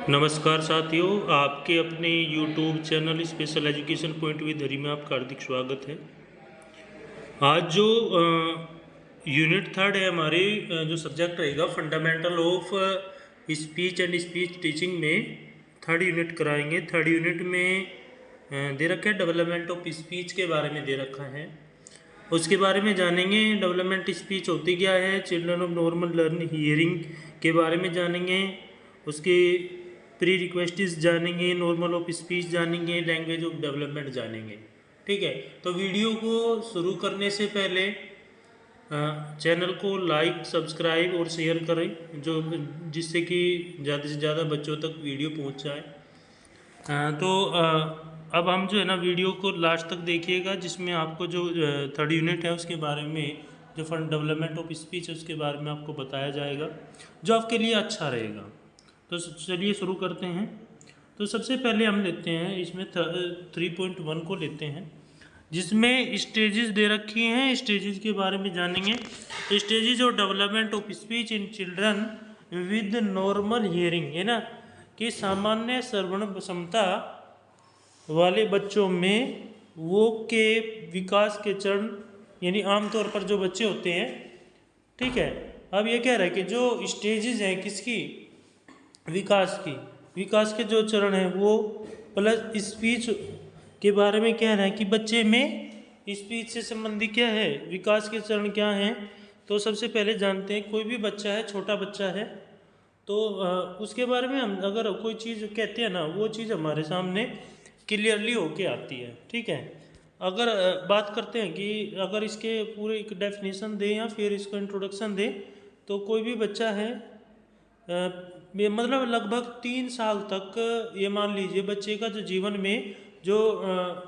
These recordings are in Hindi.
नमस्कार साथियों, आपके अपने YouTube channel special education point with Hari में आपका हार्दिक स्वागत है। आज जो यूनिट थर्ड है हमारे जो सब्जेक्ट रहेगा fundamental of speech and speech teaching में थर्ड यूनिट कराएंगे। थर्ड यूनिट में दे रखा है डेवलपमेंट ऑफ स्पीच के बारे में दे रखा है, उसके बारे में जानेंगे। डेवलपमेंट स्पीच होती क्या है, children of normal learn hearing के बारे में जानेंगे, उसके प्री रिक्वेस्टिस जानेंगे, नॉर्मल ऑफ स्पीच जानेंगे, लैंग्वेज ऑफ डेवलपमेंट जानेंगे। ठीक है, तो वीडियो को शुरू करने से पहले चैनल को लाइक, सब्सक्राइब और शेयर करें, जो जिससे कि ज़्यादा से ज़्यादा बच्चों तक वीडियो पहुंच जाए। अब हम जो है ना वीडियो को लास्ट तक देखिएगा, जिसमें आपको जो थर्ड यूनिट है उसके बारे में, जो फंड डेवलपमेंट ऑफ स्पीच है उसके बारे में आपको बताया जाएगा, जो आपके लिए अच्छा रहेगा। तो चलिए शुरू करते हैं। तो सबसे पहले हम लेते हैं इसमें 3.1 को लेते हैं, जिसमें स्टेजेस दे रखी हैं। स्टेजेस के बारे में जानेंगे। Stages of development of speech in children with normal hearing, है ना, कि सामान्य श्रवण क्षमता वाले बच्चों में वो के विकास के चरण, यानी आमतौर पर जो बच्चे होते हैं, ठीक है। अब ये कह रहा है कि जो स्टेजेस हैं किसकी, विकास के जो चरण हैं वो प्लस स्पीच के बारे में कह रहा है कि बच्चे में स्पीच से संबंधित क्या है, विकास के चरण क्या हैं। तो सबसे पहले जानते हैं, कोई भी बच्चा है, छोटा बच्चा है, तो उसके बारे में हम अगर कोई चीज़ कहते हैं ना, वो चीज़ हमारे सामने क्लियरली होके आती है। ठीक है, अगर बात करते हैं कि अगर इसके पूरे एक डेफिनेशन दें या फिर इसको इंट्रोडक्शन दें, तो कोई भी बच्चा है मतलब लगभग 3 साल तक, ये मान लीजिए बच्चे का जो जीवन में जो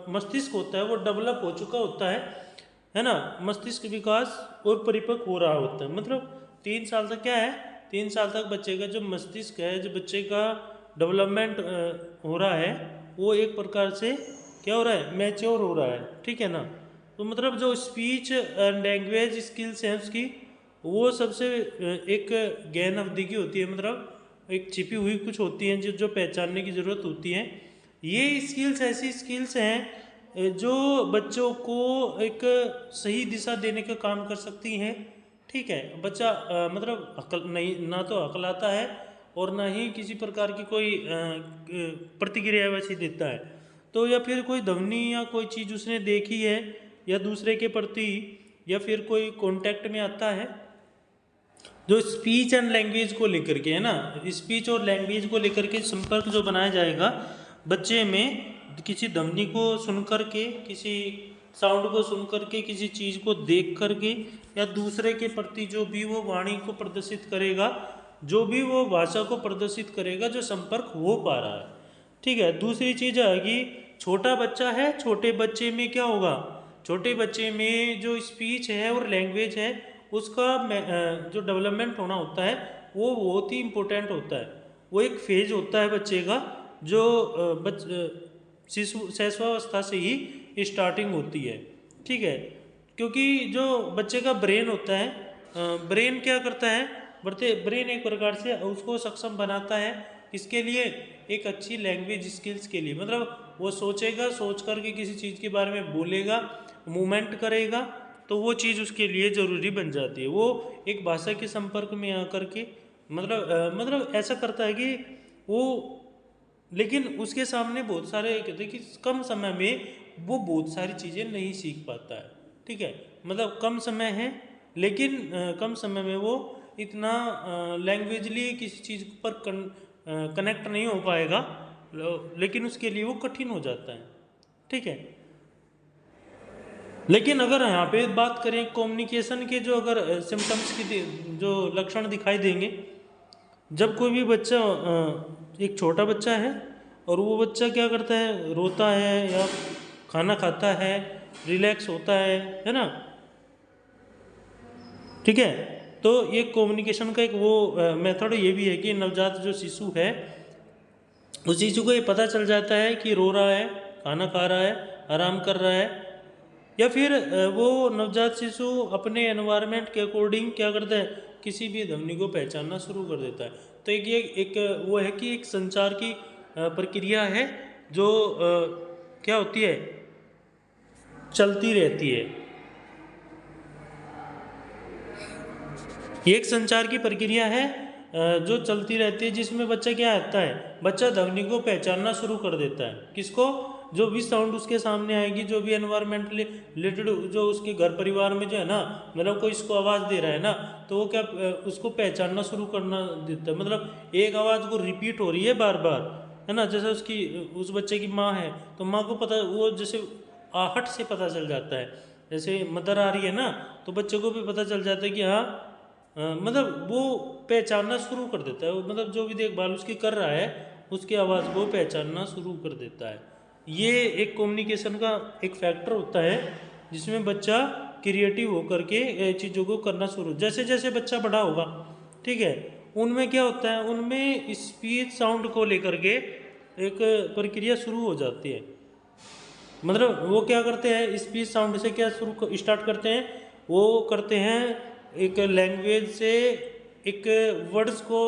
मस्तिष्क होता है वो डेवलप हो चुका होता है ना, मस्तिष्क विकास और परिपक्व हो रहा होता है। मतलब 3 साल तक क्या है, 3 साल तक बच्चे का जो मस्तिष्क है, जो बच्चे का डेवलपमेंट हो रहा है, वो एक प्रकार से क्या हो रहा है, मैच्योर हो रहा है। ठीक है ना, तो मतलब जो स्पीच एंड लैंग्वेज स्किल्स हैं उसकी, वो सबसे एक गहन अवधि की होती है, मतलब एक छिपी हुई कुछ होती हैं जो पहचानने की ज़रूरत होती है। ये स्किल्स ऐसी स्किल्स हैं जो बच्चों को एक सही दिशा देने का काम कर सकती हैं। ठीक है, बच्चा मतलब अकल नहीं, ना तो अकलाता है और ना ही किसी प्रकार की कोई प्रतिक्रिया वैसी देता है। तो या फिर कोई ध्वनि या कोई चीज़ उसने देखी है या दूसरे के प्रति, या फिर कोई कांटेक्ट में आता है, जो स्पीच एंड लैंग्वेज को लेकर के, है ना, स्पीच और लैंग्वेज को लेकर के संपर्क जो बनाया जाएगा बच्चे में, किसी ध्वनि को सुन करके, किसी साउंड को सुन करके, किसी चीज़ को देख करके, या दूसरे के प्रति जो भी वो वाणी को प्रदर्शित करेगा, जो भी वो भाषा को प्रदर्शित करेगा, जो संपर्क हो पा रहा है। ठीक है, दूसरी चीज़ आएगी, छोटा बच्चा है, छोटे बच्चे में क्या होगा, छोटे बच्चे में जो स्पीच है और लैंग्वेज है उसका जो डेवलपमेंट होना होता है वो बहुत ही इम्पोर्टेंट होता है। वो एक फेज होता है बच्चे का, जो शिशु शैशवावस्था से ही स्टार्टिंग होती है। ठीक है, क्योंकि जो बच्चे का ब्रेन होता है, ब्रेन क्या करता है, ब्रेन एक प्रकार से उसको सक्षम बनाता है इसके लिए, एक अच्छी लैंग्वेज स्किल्स के लिए। मतलब वो सोचेगा, सोच करके किसी चीज़ के बारे में बोलेगा, मूवमेंट करेगा, तो वो चीज़ उसके लिए ज़रूरी बन जाती है। वो एक भाषा के संपर्क में आकर के मतलब ऐसा करता है कि वो, लेकिन उसके सामने बहुत सारे कहते हैं कि कम समय में वो बहुत सारी चीज़ें नहीं सीख पाता है। ठीक है, मतलब कम समय है, लेकिन कम समय में वो इतना लैंग्वेजली किसी चीज़ पर कनेक्ट नहीं हो पाएगा, लेकिन उसके लिए वो कठिन हो जाता है। ठीक है, लेकिन अगर यहाँ पे बात करें कम्युनिकेशन के, जो अगर सिम्टम्स की जो लक्षण दिखाई देंगे, जब कोई भी बच्चा एक छोटा बच्चा है और वो बच्चा क्या करता है, रोता है या खाना खाता है, रिलैक्स होता है ना, ठीक है, तो ये कम्युनिकेशन का एक वो मेथड ये भी है कि नवजात जो शिशु है, उस शिशु को ये पता चल जाता है कि रो रहा है, खाना खा रहा है, आराम कर रहा है, या फिर वो नवजात शिशु अपने एनवायरनमेंट के अकॉर्डिंग क्या करता है, किसी भी ध्वनि को पहचानना शुरू कर देता है। तो तो एक ये एक वो है कि एक संचार की प्रक्रिया है जो क्या होती है, चलती रहती है। ये एक संचार की प्रक्रिया है जो चलती रहती है, जिसमें बच्चा क्या आता है, बच्चा ध्वनि को पहचानना शुरू कर देता है। किसको? जो भी साउंड उसके सामने आएगी, जो भी एनवायरमेंटली रिलेटेड, जो उसके घर परिवार में जो है ना, मतलब कोई इसको आवाज़ दे रहा है ना, तो वो क्या उसको पहचानना शुरू करना देता है। मतलब एक आवाज़ को रिपीट हो रही है बार बार, है ना, जैसे उस बच्चे की माँ है तो माँ को पता, वो जैसे आहट से पता चल जाता है, जैसे मदर आ रही है ना, तो बच्चे को भी पता चल जाता है कि हाँ, मतलब वो पहचानना शुरू कर देता है। मतलब जो भी देखभाल उसकी कर रहा है उसकी आवाज़ को पहचानना शुरू कर देता है। ये एक कम्युनिकेशन का एक फैक्टर होता है जिसमें बच्चा क्रिएटिव होकर के चीज़ों को करना शुरू, जैसे जैसे बच्चा बड़ा होगा, ठीक है, उनमें क्या होता है, उनमें स्पीच साउंड को लेकर के एक प्रक्रिया शुरू हो जाती है। मतलब वो क्या करते हैं, स्पीच साउंड से क्या शुरू स्टार्ट करते हैं, वो करते हैं एक लैंग्वेज से एक वर्ड्स को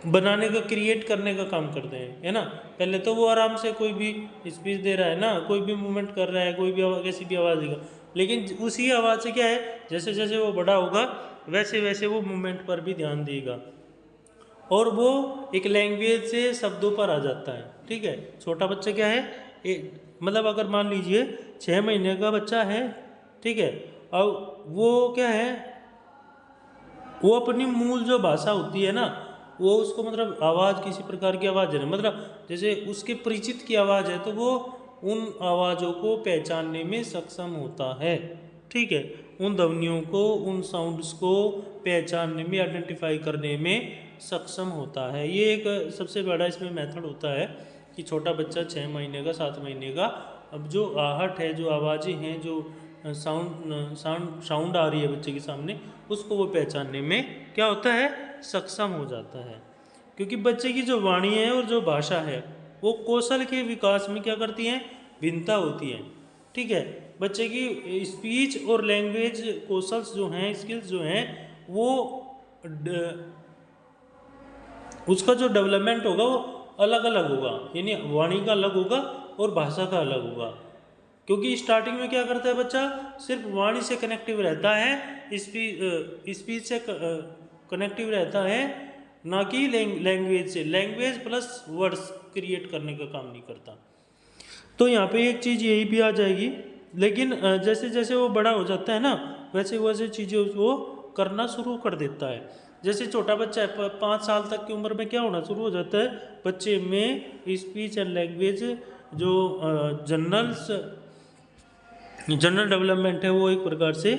बनाने का, क्रिएट करने का काम करते हैं, है ना। पहले तो वो आराम से कोई भी स्पीच दे रहा है ना, कोई भी मूवमेंट कर रहा है, कोई भी कैसी भी आवाज़ देगा, लेकिन उसी आवाज़ से क्या है, जैसे जैसे वो बड़ा होगा वैसे वैसे वो मूवमेंट पर भी ध्यान देगा और वो एक लैंग्वेज से शब्दों पर आ जाता है। ठीक है, छोटा बच्चा क्या है, मतलब अगर मान लीजिए 6 महीने का बच्चा है, ठीक है, और वो क्या है, वो अपनी मूल जो भाषा होती है ना, वो उसको मतलब आवाज़ किसी प्रकार की आवाज़ है, मतलब जैसे उसके परिचित की आवाज़ है तो वो उन आवाज़ों को पहचानने में सक्षम होता है। ठीक है, उन ध्वनियों को, उन साउंड्स को पहचानने में, आइडेंटिफाई करने में सक्षम होता है। ये एक सबसे बड़ा इसमें मेथड होता है कि छोटा बच्चा 6 महीने का, 7 महीने का, अब जो आहट है, जो आवाज़ें हैं, जो साउंड आ रही है बच्चे के सामने, उसको वो पहचानने में क्या होता है, सक्षम हो जाता है। क्योंकि बच्चे की जो वाणी है और जो भाषा है वो कौशल के विकास में क्या करती हैं, भिन्नता होती है। ठीक है, बच्चे की स्पीच और लैंग्वेज कौशल्स जो हैं, स्किल्स जो हैं, वो उसका जो डेवलपमेंट होगा वो अलग अलग होगा, यानी वाणी का अलग होगा और भाषा का अलग होगा। क्योंकि स्टार्टिंग में क्या करता है बच्चा, सिर्फ वाणी से कनेक्टिव रहता है, स्पीच से कनेक्टिव रहता है, ना कि लैंग्वेज से। लैंग्वेज प्लस वर्ड्स क्रिएट करने का काम नहीं करता। तो यहाँ पे एक चीज़ यही भी आ जाएगी, लेकिन जैसे जैसे वो बड़ा हो जाता है ना, वैसे वैसे चीज़ें वो करना शुरू कर देता है। जैसे छोटा बच्चा है, 5 साल तक की उम्र में क्या होना शुरू हो जाता है, बच्चे में स्पीच एंड लैंग्वेज जो जनरल डेवलपमेंट है वो एक प्रकार से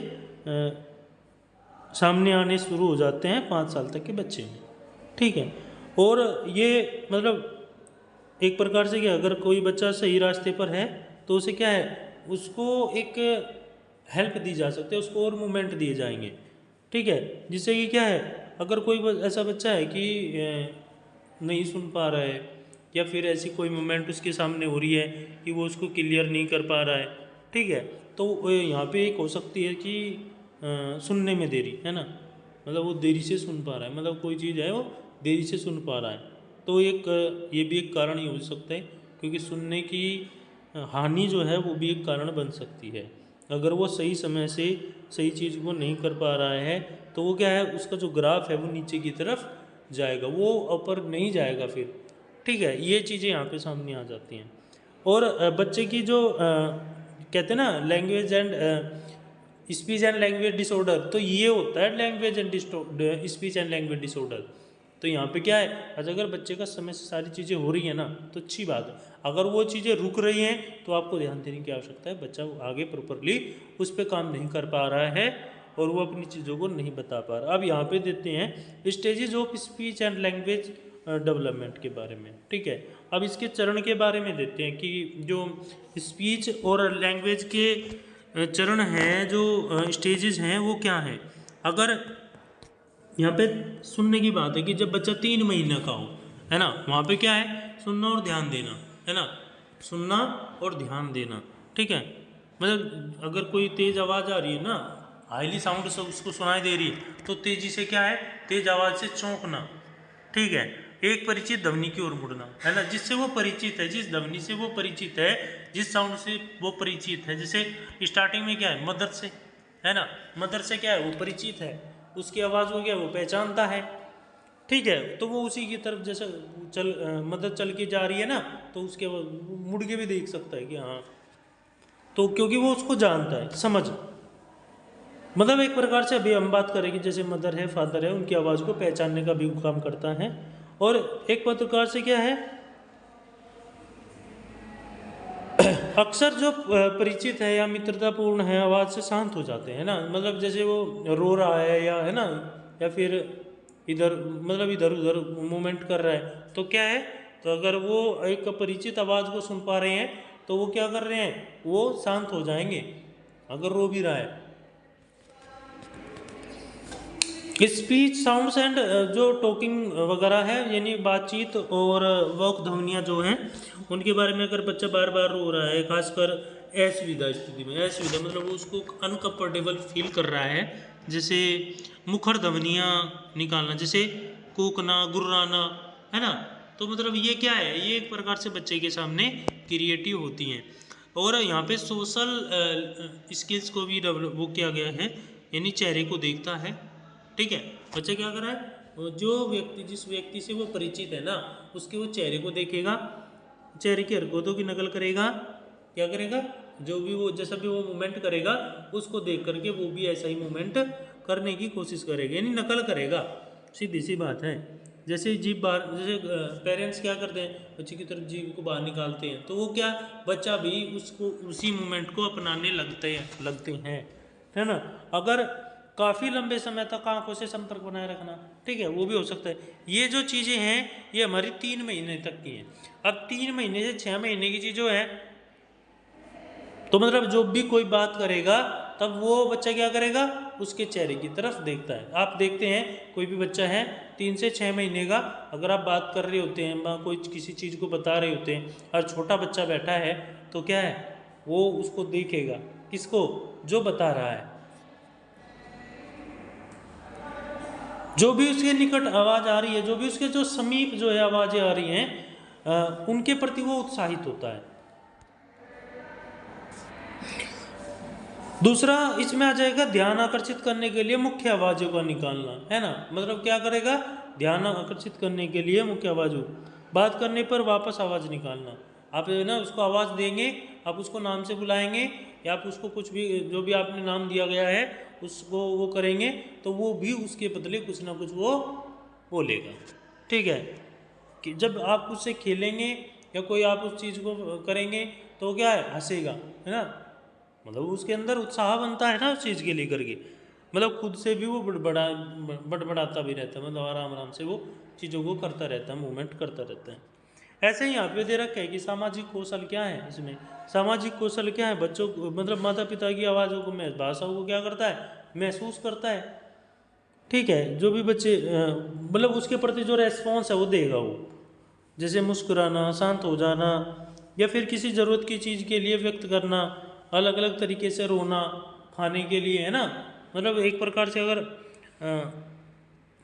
सामने आने शुरू हो जाते हैं 5 साल तक के बच्चे में। ठीक है, और ये मतलब एक प्रकार से क्या, अगर कोई बच्चा सही रास्ते पर है तो उसे क्या है, उसको एक हेल्प दी जा सकती है, उसको और मूवमेंट दिए जाएंगे। ठीक है, जिससे कि क्या है, अगर कोई ऐसा बच्चा है कि नहीं सुन पा रहा है, या फिर ऐसी कोई मूवमेंट उसके सामने हो रही है कि वो उसको क्लियर नहीं कर पा रहा है, ठीक है, तो यहाँ पे एक हो सकती है कि सुनने में देरी, है ना, मतलब वो देरी से सुन पा रहा है, मतलब कोई चीज़ है वो देरी से सुन पा रहा है, तो एक ये भी एक कारण ही हो सकता है, क्योंकि सुनने की हानि जो है वो भी एक कारण बन सकती है। अगर वो सही समय से सही चीज़ को नहीं कर पा रहा है तो वो क्या है, उसका जो ग्राफ है वो नीचे की तरफ जाएगा, वो ऊपर नहीं जाएगा फिर। ठीक है, ये चीज़ें यहाँ पे सामने आ जाती हैं। और बच्चे की जो कहते हैं ना language and speech and language disorder, तो ये होता है language and speech and language disorder. तो यहाँ पे क्या है, अगर बच्चे का समय से सारी चीज़ें हो रही है ना तो अच्छी बात है, अगर वो चीज़ें रुक रही हैं तो आपको ध्यान देने की आवश्यकता है, बच्चा आगे प्रॉपरली उस पर काम नहीं कर पा रहा है और वो अपनी चीज़ों को नहीं बता पा रहा। अब यहाँ पे देते हैं stages of speech and language development के बारे में। ठीक है, अब इसके चरण के बारे में देते हैं कि जो स्पीच और लैंग्वेज के चरण हैं, जो स्टेजेस हैं वो क्या हैं। अगर यहाँ पे सुनने की बात है कि जब बच्चा 3 महीने का हो, है ना, वहाँ पे क्या है, सुनना और ध्यान देना, है ना, सुनना और ध्यान देना। ठीक है, मतलब अगर कोई तेज़ आवाज़ आ रही है ना, हाईली साउंड से उसको सुनाई दे रही है तो तेजी से क्या है, तेज आवाज से चौंकना, ठीक है। एक परिचित ध्वनि की ओर मुड़ना, है ना, जिससे वो परिचित है, जिस ध्वनि से वो परिचित है, जिस साउंड से वो परिचित है। जैसे स्टार्टिंग में क्या है, मदर से, है ना, मदर से क्या है, वो परिचित है, उसकी आवाज़ को क्या वो पहचानता है, ठीक है। तो वो उसी की तरफ जैसे मदर चल के जा रही है ना, तो उसके मुड़ के भी देख सकता है कि हाँ, तो क्योंकि वो उसको जानता है, समझ, मतलब एक प्रकार से अभी हम बात करेंगे जैसे मदर है, फादर है, उनकी आवाज़ को पहचानने का भी काम करता है। और एक प्रकार से क्या है, अक्सर जो परिचित है या मित्रतापूर्ण है आवाज़ से शांत हो जाते हैं ना, मतलब जैसे वो रो रहा है या, है ना, या फिर इधर मतलब इधर उधर मूवमेंट कर रहा है, तो क्या है, तो अगर वो एक परिचित आवाज़ को सुन पा रहे हैं तो वो क्या कर रहे हैं, वो शांत हो जाएंगे अगर रो भी रहा है। स्पीच साउंड्स एंड जो टॉकिंग वगैरह है, यानी बातचीत और वॉक ध्वनियाँ जो हैं, उनके बारे में अगर बच्चा बार बार रो रहा है, खासकर असुविधा स्थिति में, असुविधा मतलब वो उसको अनकंफर्टेबल फील कर रहा है, जैसे मुखर ध्वनियाँ निकालना, जैसे कूकना, गुर्राना, है ना, तो मतलब ये क्या है, ये एक प्रकार से बच्चे के सामने क्रिएटिव होती हैं। और यहाँ पे सोशल स्किल्स को भी डेवलप वो किया गया है, यानी चेहरे को देखता है, ठीक है। बच्चा क्या कर रहा है, जो व्यक्ति जिस व्यक्ति से वो परिचित है ना, उसके वो चेहरे को देखेगा, चेहरे की हरकतों की नकल करेगा, क्या करेगा, जो भी वो जैसा भी वो मूवमेंट करेगा उसको देख करके वो भी ऐसा ही मूवमेंट करने की कोशिश करेगा, यानी नकल करेगा, सीधी सी बात है। जैसे जीभ बाहर, जैसे पेरेंट्स क्या करते हैं, बच्चे की तरफ जीभ को बाहर निकालते हैं, तो वो क्या, बच्चा भी उसको उसी मूवमेंट को अपनाने लगते हैं, है ना। अगर काफ़ी लंबे समय तक आंखों से संपर्क बनाए रखना, ठीक है, वो भी हो सकता है। ये जो चीज़ें हैं ये हमारी 3 महीने तक की हैं। अब 3 महीने से 6 महीने की चीज़ जो है, तो मतलब जो भी कोई बात करेगा तब वो बच्चा क्या करेगा, उसके चेहरे की तरफ देखता है। आप देखते हैं कोई भी बच्चा है 3 से 6 महीने का, अगर आप बात कर रहे होते हैं, कोई किसी चीज़ को बता रहे होते हैं और छोटा बच्चा बैठा है, तो क्या है, वो उसको देखेगा, किसको, जो बता रहा है, जो भी उसके निकट आवाज़ आ रही है, जो भी उसके जो समीप जो है आवाज़ें आ रही हैं, उनके प्रति वो उत्साहित होता है। दूसरा इसमें आ जाएगा ध्यान आकर्षित करने के लिए मुख्य आवाज़ों का निकालना, है ना, मतलब क्या करेगा, ध्यान आकर्षित करने के लिए मुख्य आवाज़ों, बात करने पर वापस आवाज़ निकालना। आप ना उसको आवाज़ देंगे, आप उसको नाम से बुलाएंगे या आप उसको कुछ भी जो भी आपने नाम दिया गया है उसको वो करेंगे, तो वो भी उसके बदले कुछ ना कुछ वो बोलेगा, ठीक है। कि जब आप उससे खेलेंगे या कोई आप उस चीज़ को करेंगे तो क्या है, हंसेगा, है ना, मतलब उसके अंदर उत्साह बनता है ना उस चीज़ के लेकर के, मतलब खुद से भी वो बड़बड़ाता भी रहता है, मतलब आराम आराम से वो चीज़ों को करता रहता है, मूवमेंट करता रहता है। ऐसे ही यहाँ पे दे रखा है कि सामाजिक कौशल क्या है, इसमें सामाजिक कौशल क्या है, बच्चों को मतलब माता पिता की आवाज़ों को भाषाओं को क्या करता है, महसूस करता है, ठीक है। जो भी बच्चे मतलब उसके प्रति जो रेस्पॉन्स है वो देगा वो, जैसे मुस्कुराना, शांत हो जाना, या फिर किसी ज़रूरत की चीज़ के लिए व्यक्त करना, अलग अलग तरीके से रोना, खाने के लिए, है ना, मतलब एक प्रकार से अगर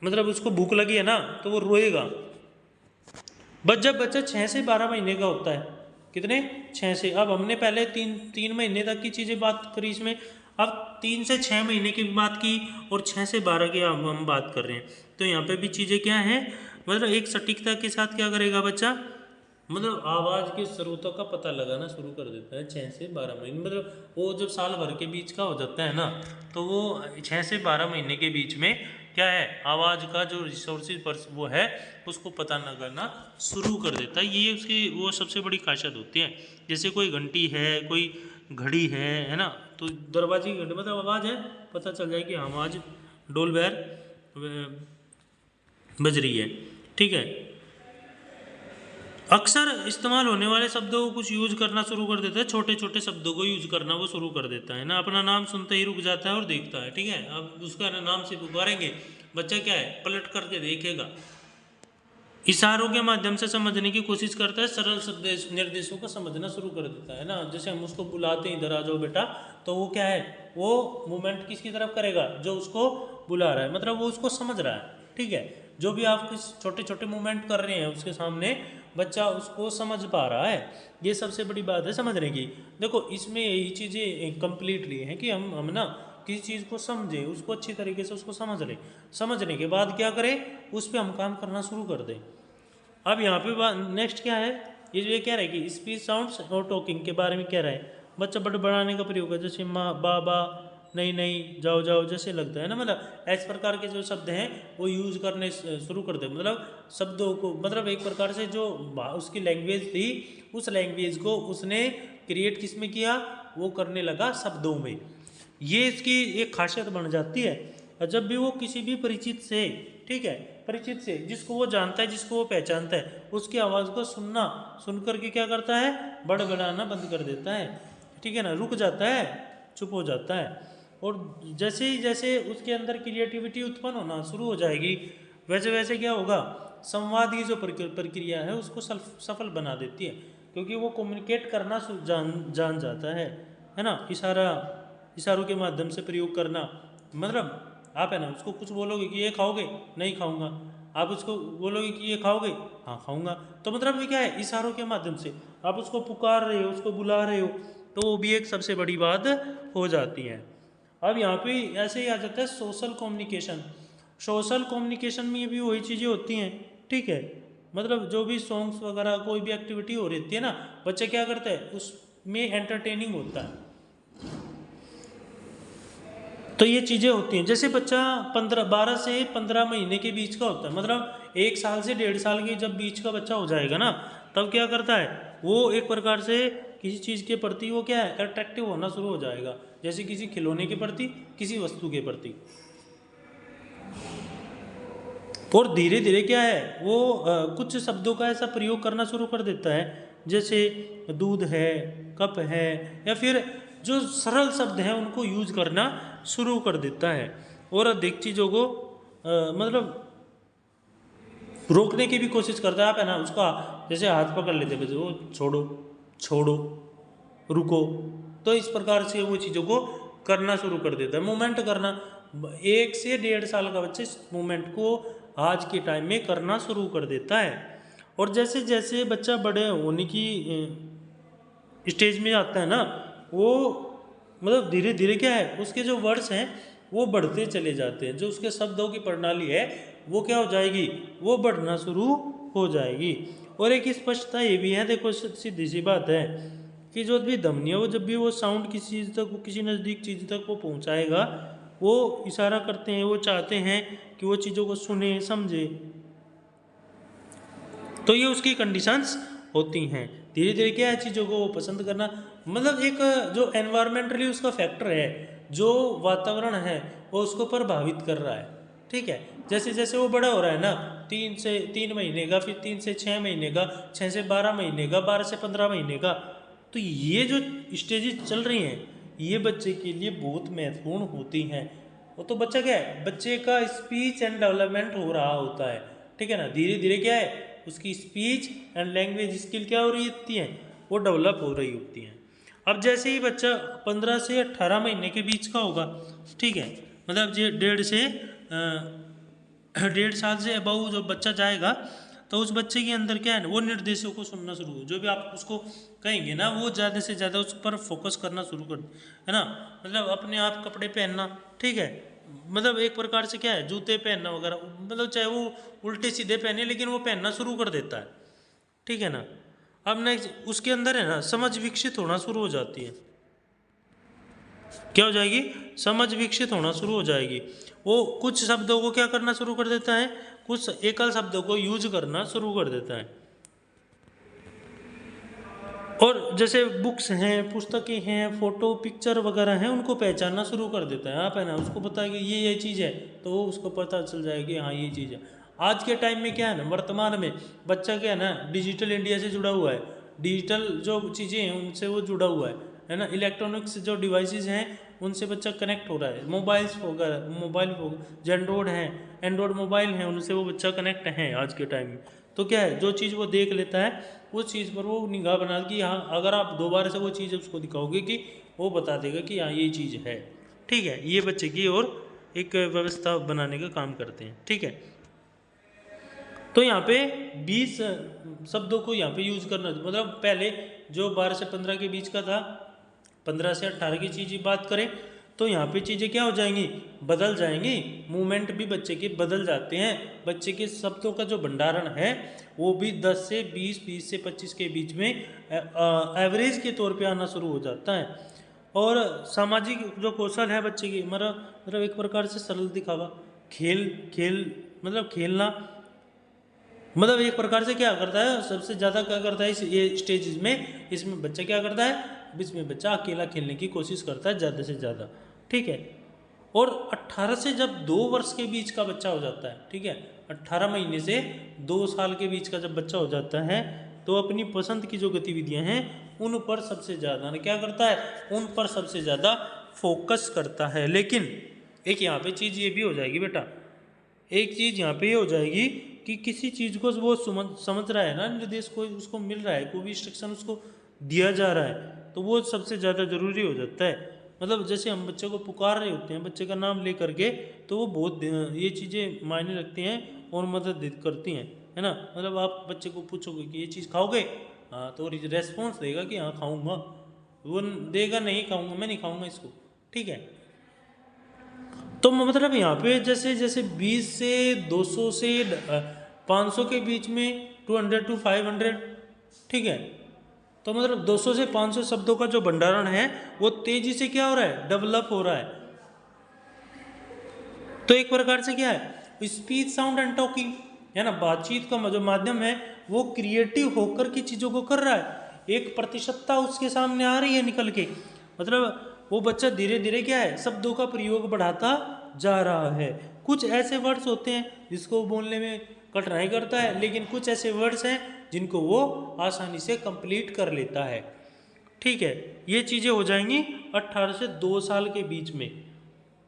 मतलब उसको भूख लगी है ना तो वो रोएगा। बस जब बच्चा 6 से 12 महीने का होता है, कितने, 6 से, अब हमने पहले 3 महीने तक की चीज़ें बात करी इसमें, अब 3 से 6 महीने की बात की और 6 से 12 की अब हम बात कर रहे हैं। तो यहाँ पे भी चीज़ें क्या हैं, मतलब एक सटीकता के साथ क्या करेगा बच्चा, मतलब आवाज़ के स्रोतों का पता लगाना शुरू कर देता है 6 से 12 महीने, मतलब वो जब साल भर के बीच का हो जाता है ना, तो वो 6 से 12 महीने के बीच में क्या है, आवाज़ का जो रिसोर्सेज पर वो है उसको पता न करना शुरू कर देता है। ये उसकी वो सबसे बड़ी खासियत होती है। जैसे कोई घंटी है, कोई घड़ी है ना, तो दरवाजे की घंटी मतलब आवाज़ है, पता चल जाए कि आवाज़ डोल बैर बज रही है, ठीक है। अक्सर इस्तेमाल होने वाले शब्दों को कुछ यूज करना शुरू कर देता है, छोटे छोटे शब्दों को यूज करना वो शुरू कर देता है ना, अपना नाम सुनते ही रुक जाता है और देखता है, ठीक है। अब उसका नाम से पुकारेंगे, बच्चा क्या है, पलट करके देखेगा, इशारों के माध्यम से समझने की कोशिश करता है, सरल निर्देशों को समझना शुरू कर देता है ना। जैसे हम उसको बुलाते हैं, इधर आ जाओ बेटा, तो वो क्या है, वो मूवमेंट किसकी तरफ करेगा, जो उसको बुला रहा है, मतलब वो उसको समझ रहा है। ठीक है, जो भी आप किस छोटे छोटे मूवमेंट कर रहे हैं उसके सामने, बच्चा उसको समझ पा रहा है। ये सबसे बड़ी बात है समझने की। देखो इसमें यही चीज़ें कंप्लीटली हैं कि हम ना किसी चीज़ को समझें, उसको अच्छी तरीके से उसको समझ लें, समझने के बाद क्या करें, उस पर हम काम करना शुरू कर दें। अब यहाँ पे नेक्स्ट क्या है, ये कह रहा है कि स्पीच साउंड्स और टॉकिंग के बारे में कह रहा है। बच्चा बड़बड़ाने का प्रयोग है, जैसे माँ, बाबा, नहीं नहीं, जाओ जाओ, जैसे लगता है ना, मतलब इस प्रकार के जो शब्द हैं वो यूज करने शुरू कर दे। मतलब शब्दों को, मतलब एक प्रकार से जो उसकी लैंग्वेज थी, उस लैंग्वेज को उसने क्रिएट किस में किया, वो करने लगा शब्दों में। ये इसकी एक खासियत बन जाती है। और जब भी वो किसी भी परिचित से, ठीक है, परिचित से जिसको वो जानता है, जिसको वो पहचानता है, उसकी आवाज़ को सुन करके क्या करता है, बड़बड़ाना बंद कर देता है। ठीक है ना, रुक जाता है, चुप हो जाता है। और जैसे ही जैसे उसके अंदर क्रिएटिविटी उत्पन्न होना शुरू हो जाएगी, वैसे वैसे क्या होगा, संवाद की जो प्रक्रिया है उसको सफल बना देती है, क्योंकि वो कम्युनिकेट करना जान जाता है ना। इशारों के माध्यम से प्रयोग करना, मतलब आप है ना उसको कुछ बोलोगे कि ये खाओगे, नहीं खाऊंगा, आप उसको बोलोगे कि ये खाओगे, हाँ खाऊंगा, तो मतलब ये क्या है, इशारों के माध्यम से आप उसको पुकार रहे हो, उसको बुला रहे हो, तो वो भी एक सबसे बड़ी बात हो जाती है। अब यहाँ पे ऐसे ही आ जाता है सोशल कम्युनिकेशन। सोशल कम्युनिकेशन में भी वही चीज़ें होती हैं। ठीक है, मतलब जो भी सॉन्ग्स वगैरह कोई भी एक्टिविटी हो रही है ना, बच्चे क्या करते हैं उसमें एंटरटेनिंग होता है, तो ये चीज़ें होती हैं। जैसे बच्चा 12 से 15 महीने के बीच का होता है, मतलब 1 साल से 1.5 साल के जब बीच का बच्चा हो जाएगा ना, तब क्या करता है वो एक प्रकार से किसी चीज़ के प्रति वो क्या है, अट्रैक्टिव होना शुरू हो जाएगा, जैसे किसी खिलौने के प्रति, किसी वस्तु के प्रति। और धीरे धीरे क्या है वो कुछ शब्दों का ऐसा प्रयोग करना शुरू कर देता है, जैसे दूध है, कप है, या फिर जो सरल शब्द हैं उनको यूज करना शुरू कर देता है। और अधिक चीज़ों को मतलब रोकने की भी कोशिश करता है। आप है ना उसका जैसे हाथ पकड़ लेते हैं, वो छोड़ो छोड़ो रुको, तो इस प्रकार से वो चीज़ों को करना शुरू कर देता है, मूवमेंट करना। 1 से 1.5 साल का बच्चा इस मूवमेंट को आज के टाइम में करना शुरू कर देता है। और जैसे जैसे बच्चा बड़े होने की स्टेज में आता है ना, वो मतलब धीरे धीरे क्या है उसके जो वर्ड्स हैं वो बढ़ते चले जाते हैं, जो उसके शब्दों की प्रणाली है वो क्या हो जाएगी, वो बढ़ना शुरू हो जाएगी। और एक स्पष्टता ये भी है, देखो सीधी सी बात है कि जो भी ध्वनि है वो जब भी वो साउंड किसी चीज़ तक, वो किसी नज़दीक चीज़ तक वो पहुंचाएगा, वो इशारा करते हैं, वो चाहते हैं कि वो चीज़ों को सुने समझे, तो ये उसकी कंडीशंस होती हैं। धीरे धीरे क्या है चीज़ों को वो पसंद करना, मतलब एक जो एनवायरमेंटली उसका फैक्टर है, जो वातावरण है वो उसको प्रभावित कर रहा है। ठीक है, जैसे जैसे वो बड़ा हो रहा है ना, 3 महीने का, फिर 3 से 6 महीने का, 6 से 12 महीने का, 12 से 15 महीने का, तो ये जो स्टेजेस चल रही हैं ये बच्चे के लिए बहुत महत्वपूर्ण होती हैं। वो तो बच्चा क्या है, बच्चे का स्पीच एंड डेवलपमेंट हो रहा होता है। ठीक है ना, धीरे धीरे क्या है उसकी स्पीच एंड लैंग्वेज स्किल क्या हो रही होती हैं, वो डेवलप हो रही होती हैं। अब जैसे ही बच्चा 15 से 18 महीने के बीच का होगा, ठीक है, मतलब ये 1.5 साल से अबव जो बच्चा जाएगा, तो उस बच्चे के अंदर क्या है ना वो निर्देशों को सुनना शुरू हो, जो भी आप उसको कहेंगे ना वो ज़्यादा से ज़्यादा उस पर फोकस करना शुरू कर, है ना। मतलब अपने आप कपड़े पहनना, ठीक है, मतलब एक प्रकार से क्या है जूते पहनना वगैरह, मतलब चाहे वो उल्टे सीधे पहने लेकिन वो पहनना शुरू कर देता है। ठीक है ना, अब नेक्स्ट उसके अंदर है ना समझ विकसित होना शुरू हो जाती है। क्या हो जाएगी, समझ विकसित होना शुरू हो जाएगी। वो कुछ शब्दों को क्या करना शुरू कर देता है, कुछ एकल शब्दों को यूज करना शुरू कर देता है। और जैसे बुक्स हैं, पुस्तकें हैं, फोटो पिक्चर वगैरह हैं, उनको पहचानना शुरू कर देता है। आप है ना उसको पता है कि ये चीज़ है, तो वो उसको पता चल जाएगा कि हाँ ये चीज़ है। आज के टाइम में क्या है ना, वर्तमान में बच्चा क्या है ना डिजिटल इंडिया से जुड़ा हुआ है, डिजिटल जो चीज़ें हैं उनसे वो जुड़ा हुआ है ना। इलेक्ट्रॉनिक्स जो डिवाइसेस हैं उनसे बच्चा कनेक्ट हो रहा है, मोबाइल्स वगैरह, मोबाइल जो एंड्रॉयड हैं, एंड्रॉयड मोबाइल हैं, उनसे वो बच्चा कनेक्ट है आज के टाइम में। तो क्या है, जो चीज़ वो देख लेता है उस चीज़ पर वो निगाह बना कि हाँ, अगर आप दोबारा से वो चीज़ उसको दिखाओगे कि वो बता देगा कि हाँ ये चीज़ है। ठीक है, ये बच्चे की और एक व्यवस्था बनाने का काम करते हैं। ठीक है, तो यहाँ पे 20 शब्दों को यहाँ पे यूज करना, मतलब पहले जो 12 से 15 के बीच का था, 15 से 18 की चीज़ की बात करें तो यहाँ पे चीज़ें क्या हो जाएंगी, बदल जाएंगी। मूवमेंट भी बच्चे के बदल जाते हैं। बच्चे के शब्दों का जो भंडारण है वो भी 10 से 20, 20 से 25 के बीच में एवरेज के तौर पे आना शुरू हो जाता है। और सामाजिक जो कौशल है बच्चे की, मतलब एक प्रकार से सरल दिखावा, खेल खेल मतलब खेलना, मतलब एक प्रकार से क्या करता है, सबसे ज़्यादा क्या करता है इस ये स्टेज में, इसमें बच्चा क्या करता है, इसमें बच्चा अकेला खेलने की कोशिश करता है ज़्यादा से ज़्यादा। ठीक है, और 18 से जब 2 वर्ष के बीच का बच्चा हो जाता है, ठीक है, 18 महीने से 2 साल के बीच का जब बच्चा हो जाता है तो अपनी पसंद की जो गतिविधियां हैं उन पर सबसे ज़्यादा क्या करता है, उन पर सबसे ज़्यादा फोकस करता है। लेकिन एक यहाँ पे चीज़ ये भी हो जाएगी बेटा, एक चीज़ यहाँ पे ये हो जाएगी कि किसी चीज़ को वो समझ रहा है ना, निर्देश कोई उसको मिल रहा है, कोई भी इंस्ट्रक्शन उसको दिया जा रहा है, तो वो सबसे ज़्यादा ज़रूरी हो जाता है। मतलब जैसे हम बच्चे को पुकार रहे होते हैं, बच्चे का नाम ले करके, तो वो बहुत ये चीज़ें मायने रखती हैं और मदद करती हैं, है ना। मतलब आप बच्चे को पूछोगे कि ये चीज़ खाओगे, हाँ, तो रेस्पॉन्स देगा कि हाँ खाऊंगा, वो देगा नहीं खाऊंगा, मैं नहीं खाऊंगा इसको। ठीक है, तो मतलब यहाँ पे जैसे जैसे 20 से 200 से 500 के बीच में 200 to 500, ठीक है, तो मतलब 200 से 500 शब्दों का जो भंडारण है वो तेजी से क्या हो रहा है, डेवलप हो रहा है। तो एक प्रकार से क्या है, स्पीच साउंड एंड टॉकिंग, है ना, बातचीत का जो माध्यम है वो क्रिएटिव होकर की चीज़ों को कर रहा है, एक प्रतिशतता उसके सामने आ रही है निकल के। मतलब वो बच्चा धीरे धीरे क्या है, शब्दों का प्रयोग बढ़ाता जा रहा है। कुछ ऐसे वर्ड्स होते हैं जिसको बोलने में कठिनाई करता है, लेकिन कुछ ऐसे वर्ड्स हैं जिनको वो आसानी से कंप्लीट कर लेता है। ठीक है, ये चीज़ें हो जाएंगी 18 से 2 साल के बीच में।